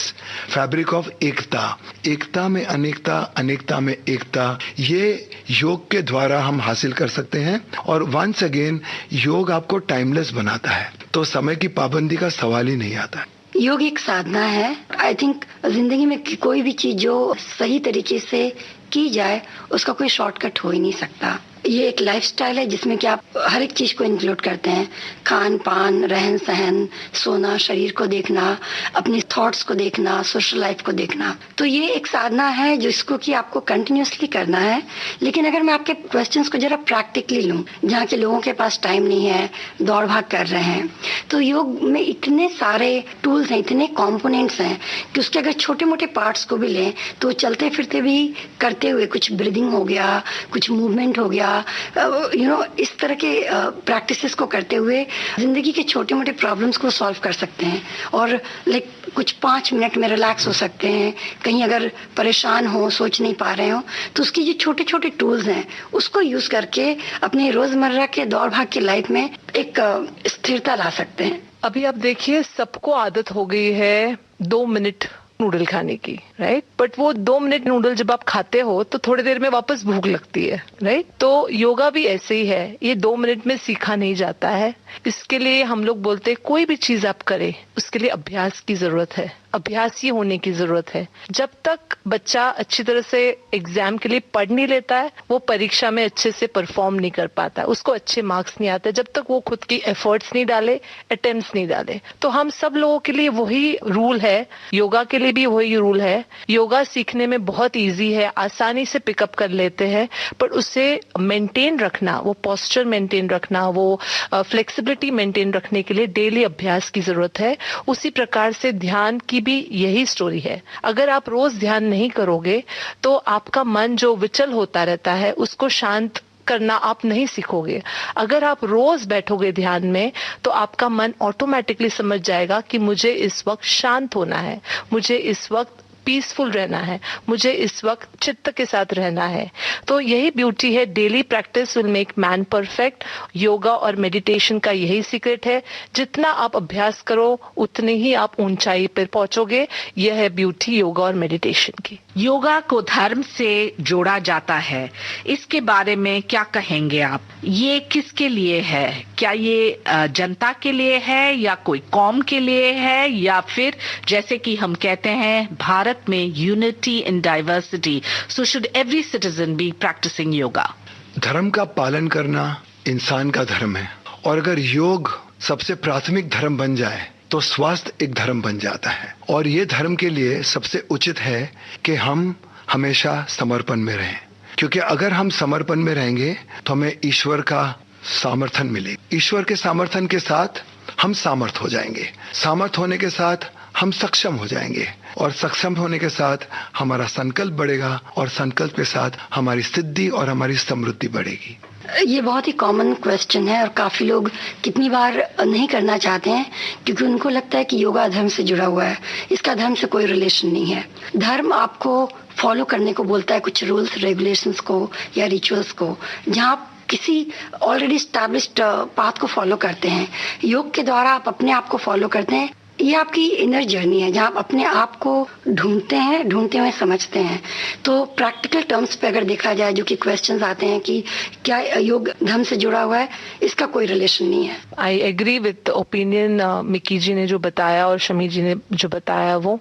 fabric of एकता, एकता में अनेकता, अनेकता में एकता, ये योग के द्वारा हम हासिल कर सकते हैं। और वंस अगेन योग आपको टाइमलेस बनाता है, तो समय की पाबंदी का सवाल ही नहीं आता।
योग एक साधना है। आई थिंक जिंदगी में कोई भी चीज जो सही तरीके से की जाए उसका कोई शॉर्टकट हो ही नहीं सकता। ये एक लाइफस्टाइल है जिसमें कि आप हर एक चीज को इंक्लूड करते हैं, खान पान, रहन सहन, सोना, शरीर को देखना, अपनी थॉट्स को देखना, सोशल लाइफ को देखना। तो ये एक साधना है जिसको कि आपको कंटिन्यूअसली करना है। लेकिन अगर मैं आपके क्वेश्चंस को जरा प्रैक्टिकली लूं, जहाँ के लोगों के पास टाइम नहीं है, दौड़ भाग कर रहे हैं, तो योग में इतने सारे टूल्स हैं, इतने कॉम्पोनेंट्स हैं कि उसके अगर छोटे मोटे पार्ट्स को भी लें तो चलते फिरते भी करते हुए कुछ ब्रीदिंग हो गया, कुछ मूवमेंट हो गया, इस तरह के प्रैक्टिसेस को करते हुए जिंदगी के छोटे मोटे प्रॉब्लम्स को सॉल्व कर सकते हैं। और कुछ 5 मिनट में रिलैक्स हो सकते हैं। कहीं अगर परेशान हो, सोच नहीं पा रहे हो, तो उसकी जो छोटे छोटे टूल्स हैं उसको यूज करके अपने रोजमर्रा के दौड़ भाग की लाइफ में एक स्थिरता ला सकते हैं।
अभी आप देखिए, सबको आदत हो गई है 2 मिनट नूडल खाने की, राइट? बट वो 2 मिनट नूडल जब आप खाते हो तो थोड़ी देर में वापस भूख लगती है, राइट? तो योगा भी ऐसे ही है, ये 2 मिनट में सीखा नहीं जाता है। इसके लिए हम लोग बोलते हैं कोई भी चीज आप करें उसके लिए अभ्यास की जरूरत है, अभ्यास ही होने की जरूरत है। जब तक बच्चा अच्छी तरह से एग्जाम के लिए पढ़ नहीं लेता है, वो परीक्षा में अच्छे से परफॉर्म नहीं कर पाता है, उसको अच्छे मार्क्स नहीं आते जब तक वो खुद की एफर्ट्स नहीं डाले, अटेम्प्ट्स नहीं डाले। तो हम सब लोगों के लिए वही रूल है, योगा के लिए भी वही रूल है। योगा सीखने में बहुत इजी है, आसानी से पिकअप कर लेते हैं, पर उसे मेंटेन रखना, वो पोस्चर मेंटेन रखना, वो फ्लेक्सिबिलिटी मेंटेन रखने के लिए डेली अभ्यास की जरूरत है। उसी प्रकार से ध्यान की भी यही स्टोरी है। अगर आप रोज ध्यान नहीं करोगे तो आपका मन जो विचल होता रहता है उसको शांत करना आप नहीं सीखोगे। अगर आप रोज बैठोगे ध्यान में तो आपका मन ऑटोमेटिकली समझ जाएगा कि मुझे इस वक्त शांत होना है, मुझे इस वक्त पीसफुल रहना है, मुझे इस वक्त चित्त के साथ रहना है। तो यही ब्यूटी है, daily practice will make man perfect. Yoga और मेडिटेशन का यही सीक्रेट है, जितना आप अभ्यास करो उतने ही आप ऊंचाई पर पहुंचोगे। यह है ब्यूटी योगा और मेडिटेशन की।
योगा को धर्म से जोड़ा जाता है, इसके बारे में क्या कहेंगे आप? ये किसके लिए है? क्या ये जनता के लिए है या कोई कौम के लिए है, या फिर जैसे कि हम कहते हैं भारत में unity in diversity, so should every citizen be practicing yoga?
धर्म का पालन करना इंसान का धर्म है, और अगर योग सबसे प्राथमिक धर्म बन जाए तो स्वास्थ्य एक धर्म बन जाता है। और ये धर्म के लिए सबसे उचित है कि हम हमेशा समर्पण में रहें, क्योंकि अगर हम समर्पण में रहेंगे तो हमें ईश्वर का समर्थन मिलेगा। ईश्वर के समर्थन के साथ हम सामर्थ हो जाएंगे, सामर्थ होने के साथ हम सक्षम हो जाएंगे, और सक्षम होने के साथ हमारा संकल्प बढ़ेगा, और संकल्प के साथ हमारी सिद्धि और हमारी समृद्धि बढ़ेगी।
ये बहुत ही कॉमन क्वेश्चन है और काफी लोग कितनी बार नहीं करना चाहते हैं, क्योंकि उनको लगता है कि योगा धर्म से जुड़ा हुआ है, इसका धर्म से कोई रिलेशन नहीं है। धर्म आपको फॉलो करने को बोलता है कुछ रूल्स रेगुलेशंस को या रिचुअल्स को, जहाँ आप किसी ऑलरेडी स्टैब्लिश्ड पाथ को फॉलो करते हैं। योग के द्वारा आप अपने आप को फॉलो करते हैं। ये आपकी इनर जर्नी है, जहाँ आप अपने आप को ढूंढते हैं, ढूंढते हुए समझते हैं। तो प्रैक्टिकल टर्म्स पे अगर देखा जाए, जो कि क्वेश्चंस आते हैं कि क्या योग धर्म से जुड़ा हुआ है, इसका कोई रिलेशन नहीं है।
I agree with opinion Mickey ji ने जो बताया और शमी जी ने जो बताया। वो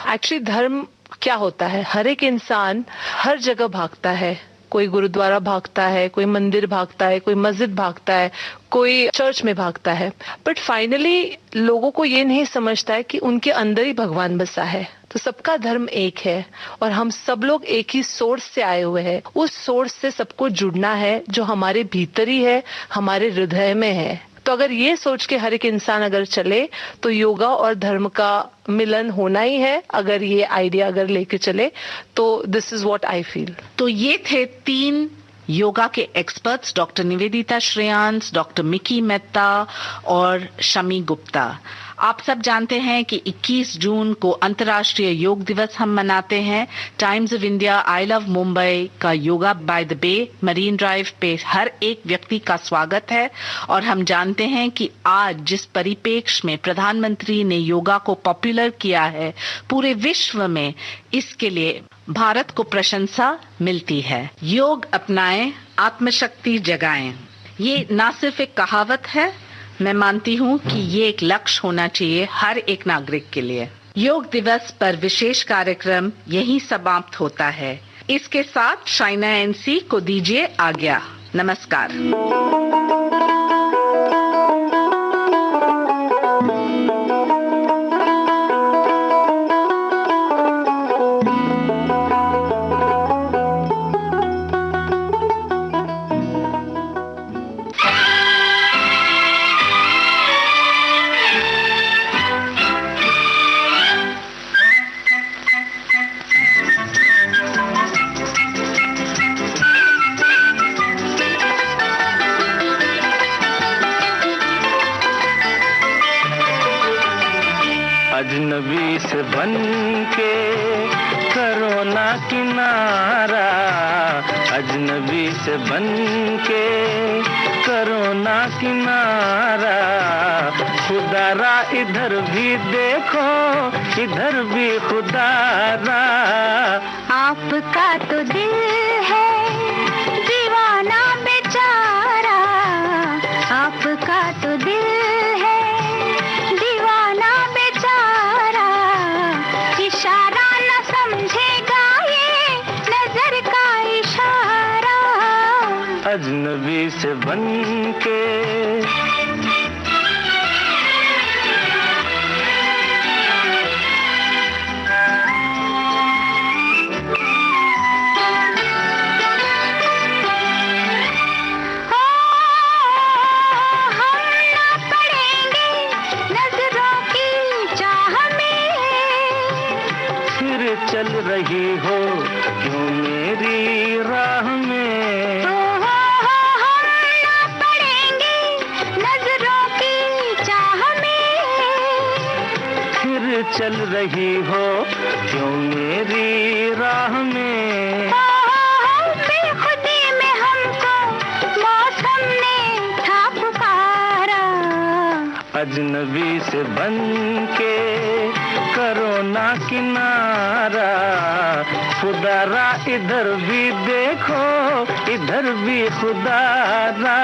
एक्चुअली धर्म क्या होता है, हर एक इंसान हर जगह भागता है। कोई गुरुद्वारा भागता है, कोई मंदिर भागता है, कोई मस्जिद भागता है, कोई चर्च में भागता है, बट फाइनली लोगों को ये नहीं समझता है कि उनके अंदर ही भगवान बसा है। तो सबका धर्म एक है और हम सब लोग एक ही सोर्स से आए हुए हैं। उस सोर्स से सबको जुड़ना है जो हमारे भीतर ही है, हमारे हृदय में है। तो अगर ये सोच के हर एक इंसान अगर चले तो योगा और धर्म का मिलन होना ही है। अगर ये आइडिया अगर लेके चले तो this is what I feel.
तो ये थे 3 योगा के experts, doctor Nivedita Shreyans, doctor Mickey Mehta और शमी गुप्ता। आप सब जानते हैं कि 21 जून को अंतर्राष्ट्रीय योग दिवस हम मनाते हैं। Times of India, I love Mumbai का yoga by the bay Marine Drive पे हर एक व्यक्ति का स्वागत है। और हम जानते हैं कि आज जिस परिप्रेक्ष्य में प्रधानमंत्री ने योगा को पॉपुलर किया है पूरे विश्व में, इसके लिए भारत को प्रशंसा मिलती है। योग अपनाएं, आत्मशक्ति जगाएं। ये ना सिर्फ एक कहावत है, मैं मानती हूँ कि ये एक लक्ष्य होना चाहिए हर एक नागरिक के लिए। योग दिवस पर विशेष कार्यक्रम यहीं समाप्त होता है। इसके साथ शाइना एनसी को दीजिए आज्ञा। नमस्कार।
अजनबी से बन के करो ना किनारा, अजनबी अजनबी से बन के करो ना किनारा, खुदारा इधर भी देखो, इधर भी खुदारा।
आपका तो दिल है दीवाना बेचारा, आपका तो दिल है दीवाना बेचारा, इशारा न समझेगा ये नजर का इशारा।
अजनबी से बन के चल रही हो क्यों मेरी राह में,
हम ना पड़ेंगे नजरों की चाह में।
फिर चल रही हो क्यों मेरी राह में,
बेखुदी में हमको मौसम ने था पुकारा।
अजनबी से बन के करो ना किनारा, खुदारा इधर भी देखो, इधर भी खुदारा।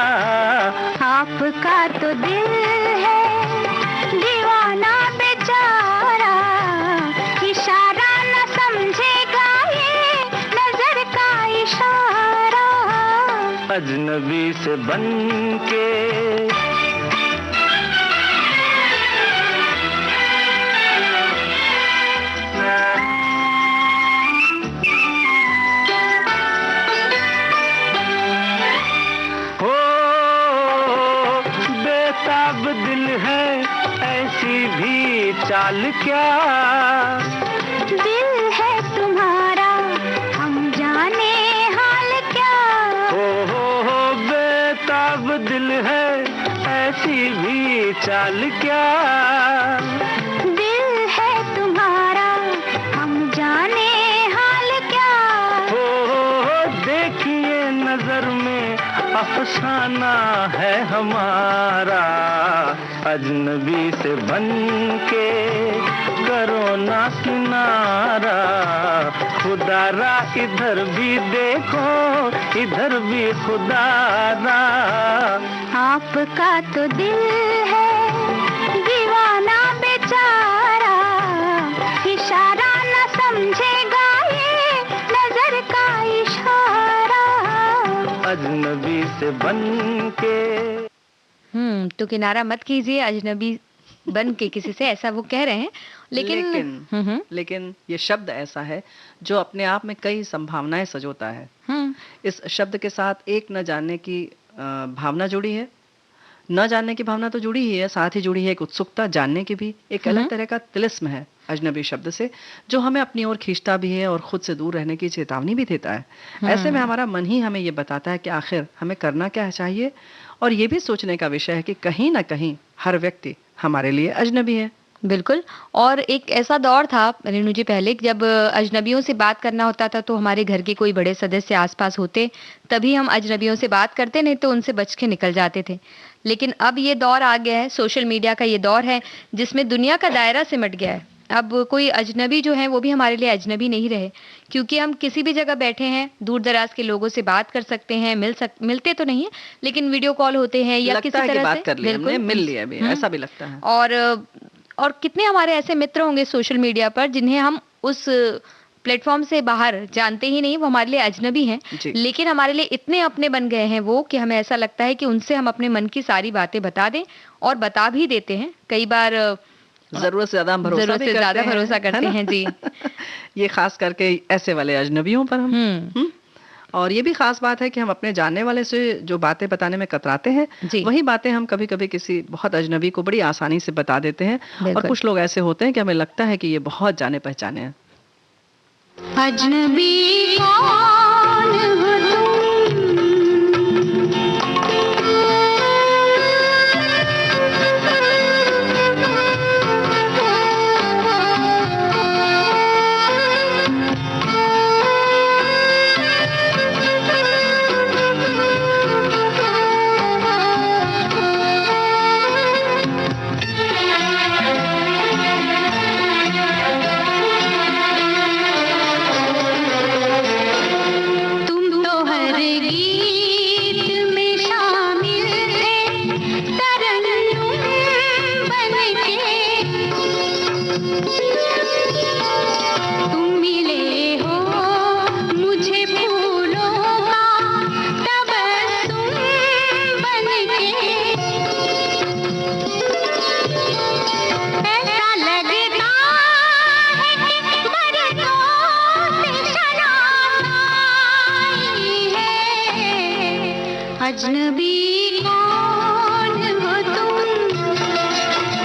आपका तो दिल है दीवाना बेचारा, इशारा न समझेगा ये नजर का इशारा।
अजनबी से बन के दिल है ऐसी भी चाल क्या,
दिल है तुम्हारा हम जाने हाल क्या।
हो बेताब दिल है ऐसी भी चाल क्या,
दिल है तुम्हारा हम जाने हाल क्या।
हो देखिए नजर में अफसाना है हमारा, अजनबी से बन के करो ना किनारा, खुदारा इधर भी देखो, इधर भी खुदारा।
आपका तो दिल है दीवाना बेचारा, इशारा न समझेगा ये नजर का इशारा।
अजनबी से बन के
तो किनारा मत कीजिए अजनबी बन के किसी से, ऐसा वो कह रहे हैं।
लेकिन ये शब्द ऐसा है जो अपने आप में कई संभावनाएं सजोता है। इस शब्द के साथ एक न जानने की भावना जुड़ी है, न जानने की भावना तो जुड़ी ही है, साथ ही जुड़ी है एक उत्सुकता जानने की भी। एक अलग तरह का तिलिस्म है अजनबी शब्द से, जो हमें अपनी ओर खींचता भी है और खुद से दूर रहने की चेतावनी भी देता है। ऐसे में हमारा मन ही हमें ये बताता है कि आखिर हमें करना क्या चाहिए, और ये भी सोचने का विषय है कि कहीं ना कहीं हर व्यक्ति हमारे लिए अजनबी है।
बिल्कुल। और एक ऐसा दौर था रेणु जी पहले, जब अजनबियों से बात करना होता था तो हमारे घर के कोई बड़े सदस्य आसपास होते तभी हम अजनबियों से बात करते, नहीं तो उनसे बच के निकल जाते थे। लेकिन अब ये दौर आ गया है, सोशल मीडिया का ये दौर है जिसमें दुनिया का दायरा सिमट गया है। अब कोई अजनबी जो है वो भी हमारे लिए अजनबी नहीं रहे, क्योंकि हम किसी भी जगह बैठे हैं, दूर दराज के लोगों से बात कर सकते हैं, मिलते तो नहीं है लेकिन वीडियो कॉल होते हैं या किसी तरह
बात
से
कर लिया, हमने मिल लिया भी, ऐसा भी लगता है।
और कितने हमारे ऐसे मित्र होंगे सोशल मीडिया पर जिन्हें हम उस प्लेटफॉर्म से बाहर जानते ही नहीं, वो हमारे लिए अजनबी हैं, लेकिन हमारे लिए इतने अपने बन गए हैं वो कि हमें ऐसा लगता है कि उनसे हम अपने मन की सारी बातें बता दें, और बता भी देते हैं। कई बार
जरूरत से ज्यादा
भरोसा करते हैं जी।
ये खास करके ऐसे वाले अजनबियों पर हम। और ये भी खास बात है कि हम अपने जानने वाले से जो बातें बताने में कतराते हैं, वही बातें हम कभी कभी किसी बहुत अजनबी को बड़ी आसानी से बता देते हैं। और कुछ लोग ऐसे होते हैं कि हमें लगता है कि ये बहुत जाने पहचाने हैं।
अजनबी कौन हो तुम, अजनबी कौन हो तुम,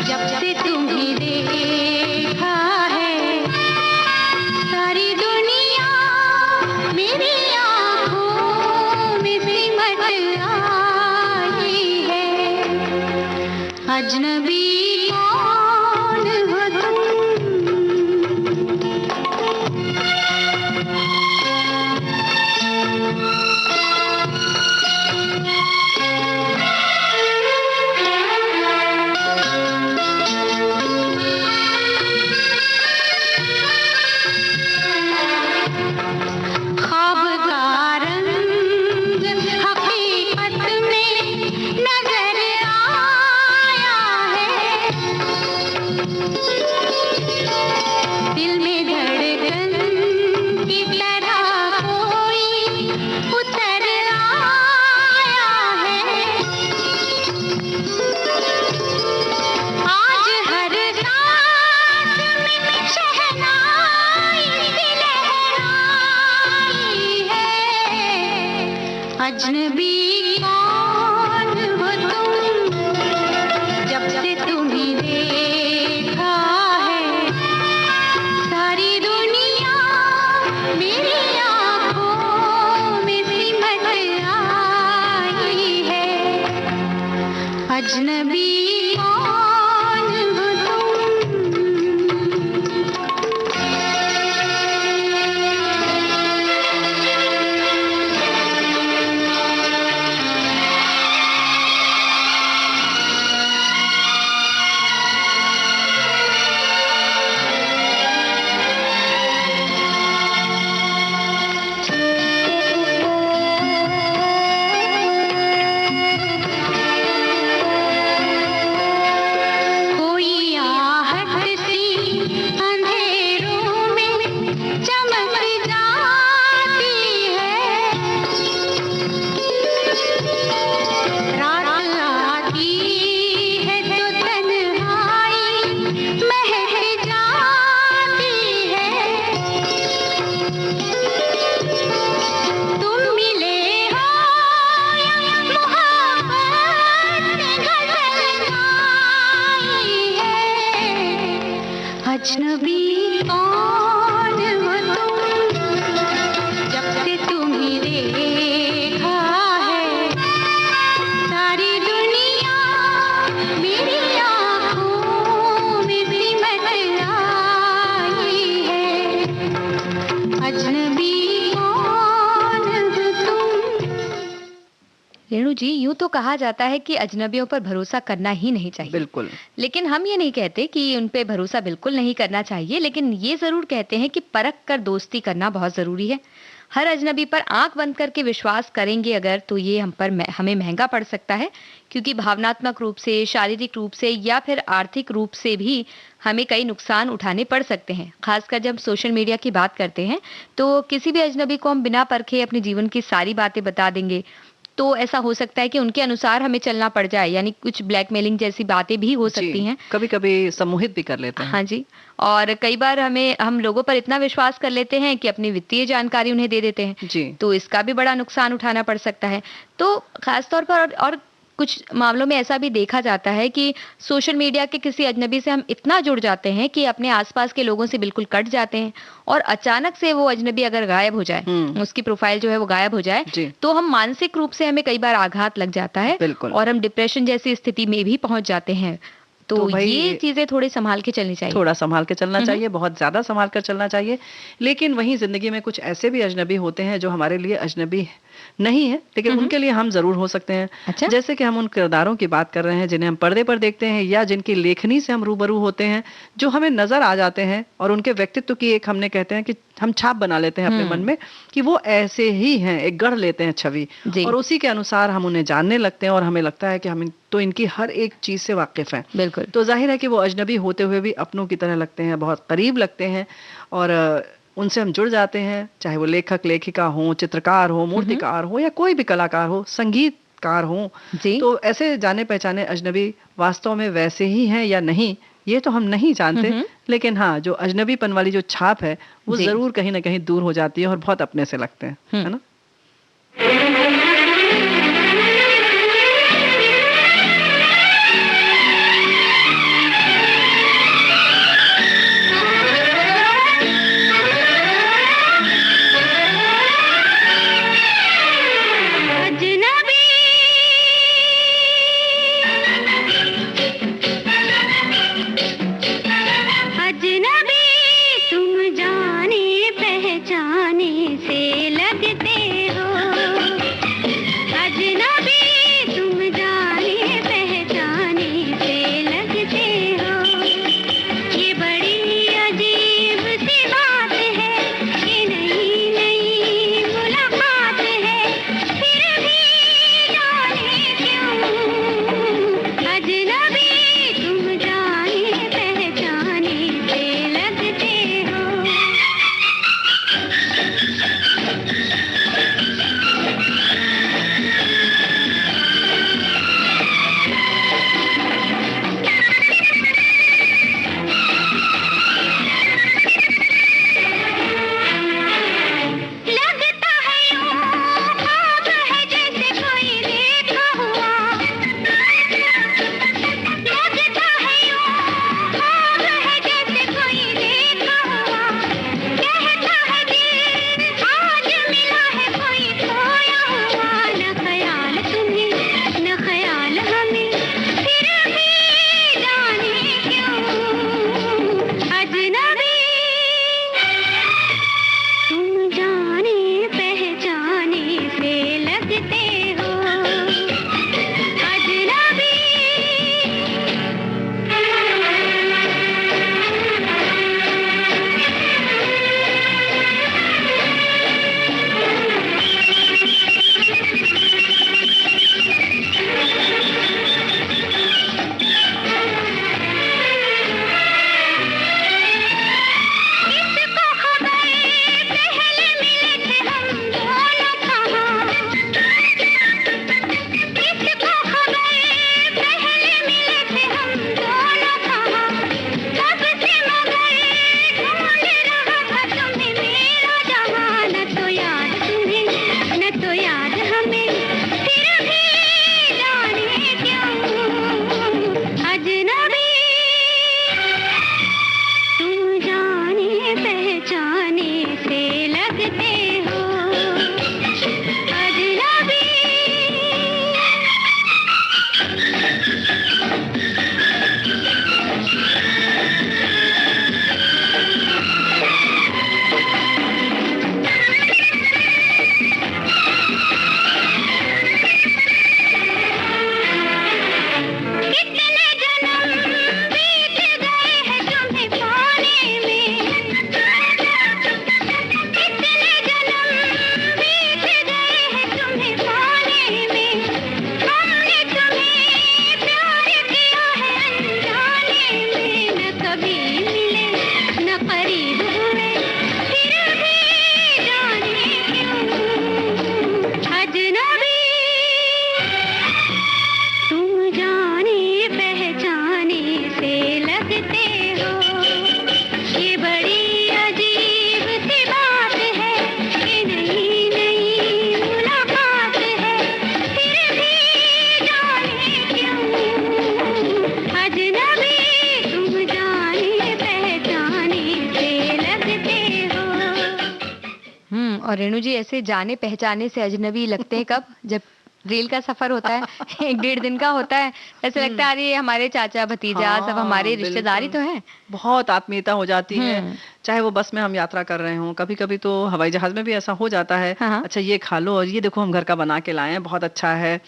जब से तुम्हें देखा है सारी दुनिया मेरी आँखों में सिमट आई है। अजनबी कौन हो तुम। ख्वाब का रंग हकीकत में नजर आया है, दिल में धड़कन की तरह कोई उतर आया है। आज हर सांस में शहनाई सी लहराई है। अजनबी कौन हो तुम, जब से तुम्हें देखा है सारी दुनिया मेरी आँखों में सिमट आई है। अजनबी कौन हो तुम। कोई आहट सी अंधेरों में चमक जाती है, रात आती है तो तन्हाई महक जाती है। तुम मिले हो या मोहब्बत ने गजल गाई है। अजनबी कौन हो तुम, जब से तुम्हें देखा है सारी दुनिया मेरी आँखों में सिमट आई है। अजनबी कौन हो तुम।
रेणु जी, यूं तो कहा जाता है कि अजनबियों पर भरोसा करना ही नहीं चाहिए।
बिल्कुल।
लेकिन हम ये नहीं कहते कि उन पे भरोसा बिल्कुल नहीं करना चाहिए, लेकिन ये जरूर कहते हैं कि परख कर दोस्ती करना बहुत जरूरी है। हर अजनबी पर आंख बंद करके विश्वास करेंगे अगर, तो ये हमें महंगा पड़ सकता है, क्योंकि भावनात्मक रूप से, शारीरिक रूप से या फिर आर्थिक रूप से भी हमें कई नुकसान उठाने पड़ सकते हैं। खासकर जब सोशल मीडिया की बात करते हैं तो किसी भी अजनबी को हम बिना परखे अपने जीवन की सारी बातें बता देंगे, तो ऐसा हो सकता है कि उनके अनुसार हमें चलना पड़ जाए, यानी कुछ ब्लैकमेलिंग जैसी बातें भी हो सकती हैं।
कभी कभी सम्मोहित भी कर लेते हैं।
हाँ जी, और कई बार हम लोगों पर इतना विश्वास कर लेते हैं कि अपनी वित्तीय जानकारी उन्हें दे देते हैं,
जी।
तो इसका भी बड़ा नुकसान उठाना पड़ सकता है। तो खासतौर पर और कुछ मामलों में ऐसा भी देखा जाता है कि सोशल मीडिया के किसी अजनबी से हम इतना जुड़ जाते हैं कि अपने आसपास के लोगों से बिल्कुल कट जाते हैं, और अचानक से वो अजनबी अगर गायब हो जाए, उसकी प्रोफाइल जो है वो गायब हो जाए, तो हम मानसिक रूप से हमें कई बार आघात लग जाता है और हम डिप्रेशन जैसी स्थिति में भी पहुंच जाते हैं। तो ये चीजें थोड़ी संभाल के चलनी चाहिए,
थोड़ा संभाल के चलना चाहिए, बहुत ज्यादा संभाल कर चलना चाहिए। लेकिन वहीं जिंदगी में कुछ ऐसे भी अजनबी होते हैं जो हमारे लिए अजनबी नहीं है, लेकिन उनके लिए हम जरूर हो सकते हैं।
अच्छा? जैसे
कि हम उन किरदारों की बात कर रहे हैं जिन्हें हम पर्दे पर देखते हैं या जिनकी लेखनी से हम रूबरू होते हैं, जो हमें नजर आ जाते हैं और उनके व्यक्तित्व की एक हमने कहते हैं कि हम छाप बना लेते हैं अपने मन में कि वो ऐसे ही हैं, एक गढ़ लेते हैं छवि, और उसी के अनुसार हम उन्हें जानने लगते हैं और हमें लगता है कि हम तो इनकी हर एक चीज से वाकिफ हैं।
बिल्कुल।
तो जाहिर है कि वो अजनबी होते हुए भी अपनों की तरह लगते हैं, बहुत करीब लगते हैं और उनसे हम जुड़ जाते हैं, चाहे वो लेखक लेखिका हो, चित्रकार हो, मूर्तिकार हो या कोई भी कलाकार हो, संगीतकार हो। तो ऐसे जाने पहचाने अजनबी वास्तव में वैसे ही हैं या नहीं, ये तो हम नहीं जानते, लेकिन हाँ, जो अजनबीपन वाली जो छाप है वो जरूर कहीं ना कहीं दूर हो जाती है और बहुत अपने से लगते हैं, है ना।
रेणु जी, ऐसे जाने पहचाने से अजनबी लगते हैं कब? जब रेल का सफर होता है, 1-1.5 दिन का होता है, ऐसे लगता है अरे ये हमारे चाचा भतीजा सब हमारे रिश्तेदारी तो हैं।
बहुत आत्मीयता हो जाती है, चाहे वो बस में हम यात्रा कर रहे हों, कभी कभी तो हवाई जहाज में भी ऐसा हो जाता है।
हाँ।
अच्छा ये खा लो, और ये देखो हम घर का बना के लाए हैं, बहुत अच्छा है।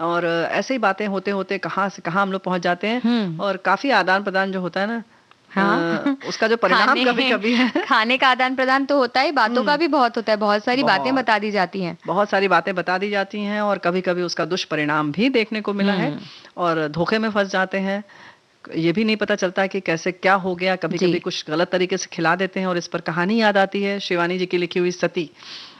और ऐसे ही बातें होते होते कहाँ से कहाँ हम लोग पहुंच जाते हैं, और काफी आदान प्रदान जो होता है ना,
हाँ।
उसका जो परिणाम कभी कभी है।
खाने का आदान प्रदान तो होता है, बातों का भी बहुत होता है, बहुत सारी बातें
बहुत।
बता दी जाती हैं।
बहुत सारी बातें बता दी जाती हैं, और कभी कभी उसका दुष्परिणाम भी देखने को मिला है, और धोखे में फंस जाते हैं। ये भी नहीं पता चलता कि कैसे क्या हो गया, कभी कभी कुछ गलत तरीके से खिला देते हैं। और इस पर कहानी याद आती है, शिवानी जी की लिखी हुई सती,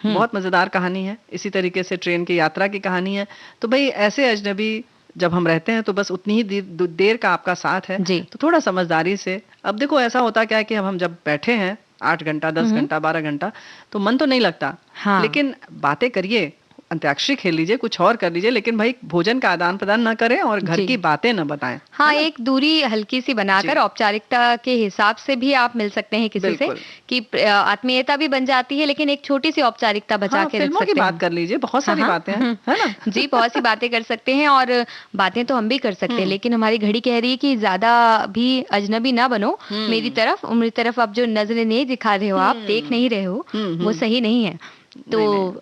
बहुत मजेदार कहानी है। इसी तरीके से ट्रेन की यात्रा की कहानी है। तो भाई ऐसे अजनबी जब हम रहते हैं तो बस उतनी ही देर का आपका साथ है, तो थोड़ा समझदारी से। अब देखो ऐसा होता क्या है कि हम जब बैठे हैं 8 घंटा 10 घंटा 12 घंटा, तो मन तो नहीं लगता, लेकिन बातें करिए, अंत्याक्षरी खेल लीजिए, कुछ और कर लीजिए, लेकिन भाई भोजन का आदान प्रदान ना करें और घर की बातें ना बताएं।
हाँ, एक दूरी हल्की सी बनाकर औपचारिकता के हिसाब से भी आप मिल सकते हैं किसी से, कि आत्मीयता भी बन जाती है, लेकिन एक छोटी सी औपचारिकता बचा के रख
फिल्मों
सकते
की
हैं।
बात कर लीजिए, बहुत सारी बातें हैं, है ना?
जी, बहुत सी बातें कर सकते हैं, और बातें तो हम भी कर सकते हैं, लेकिन हमारी घड़ी कह रही है कि ज्यादा भी अजनबी ना बनो मेरी तरफ आप जो नजरें नहीं दिखा रहे हो, आप देख नहीं रहे हो, वो सही नहीं है। तो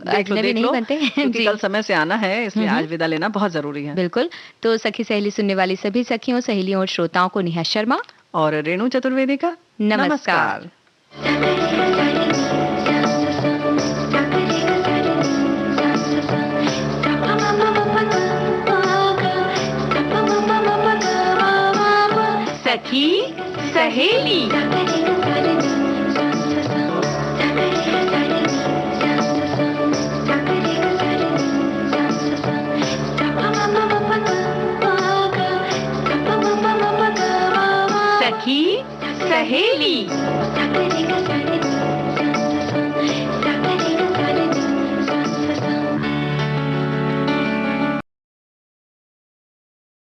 अजनबी नहीं बनते,
क्योंकि कल समय से आना है, इसलिए आज विदा लेना बहुत जरूरी है।
बिल्कुल। तो सखी सहेली सुनने वाली सभी सखियों, सहेलियों और श्रोताओं को नेहा शर्मा
और रेणु चतुर्वेदी का
नमस्कार।
सखी सहेली। सखी सहेली।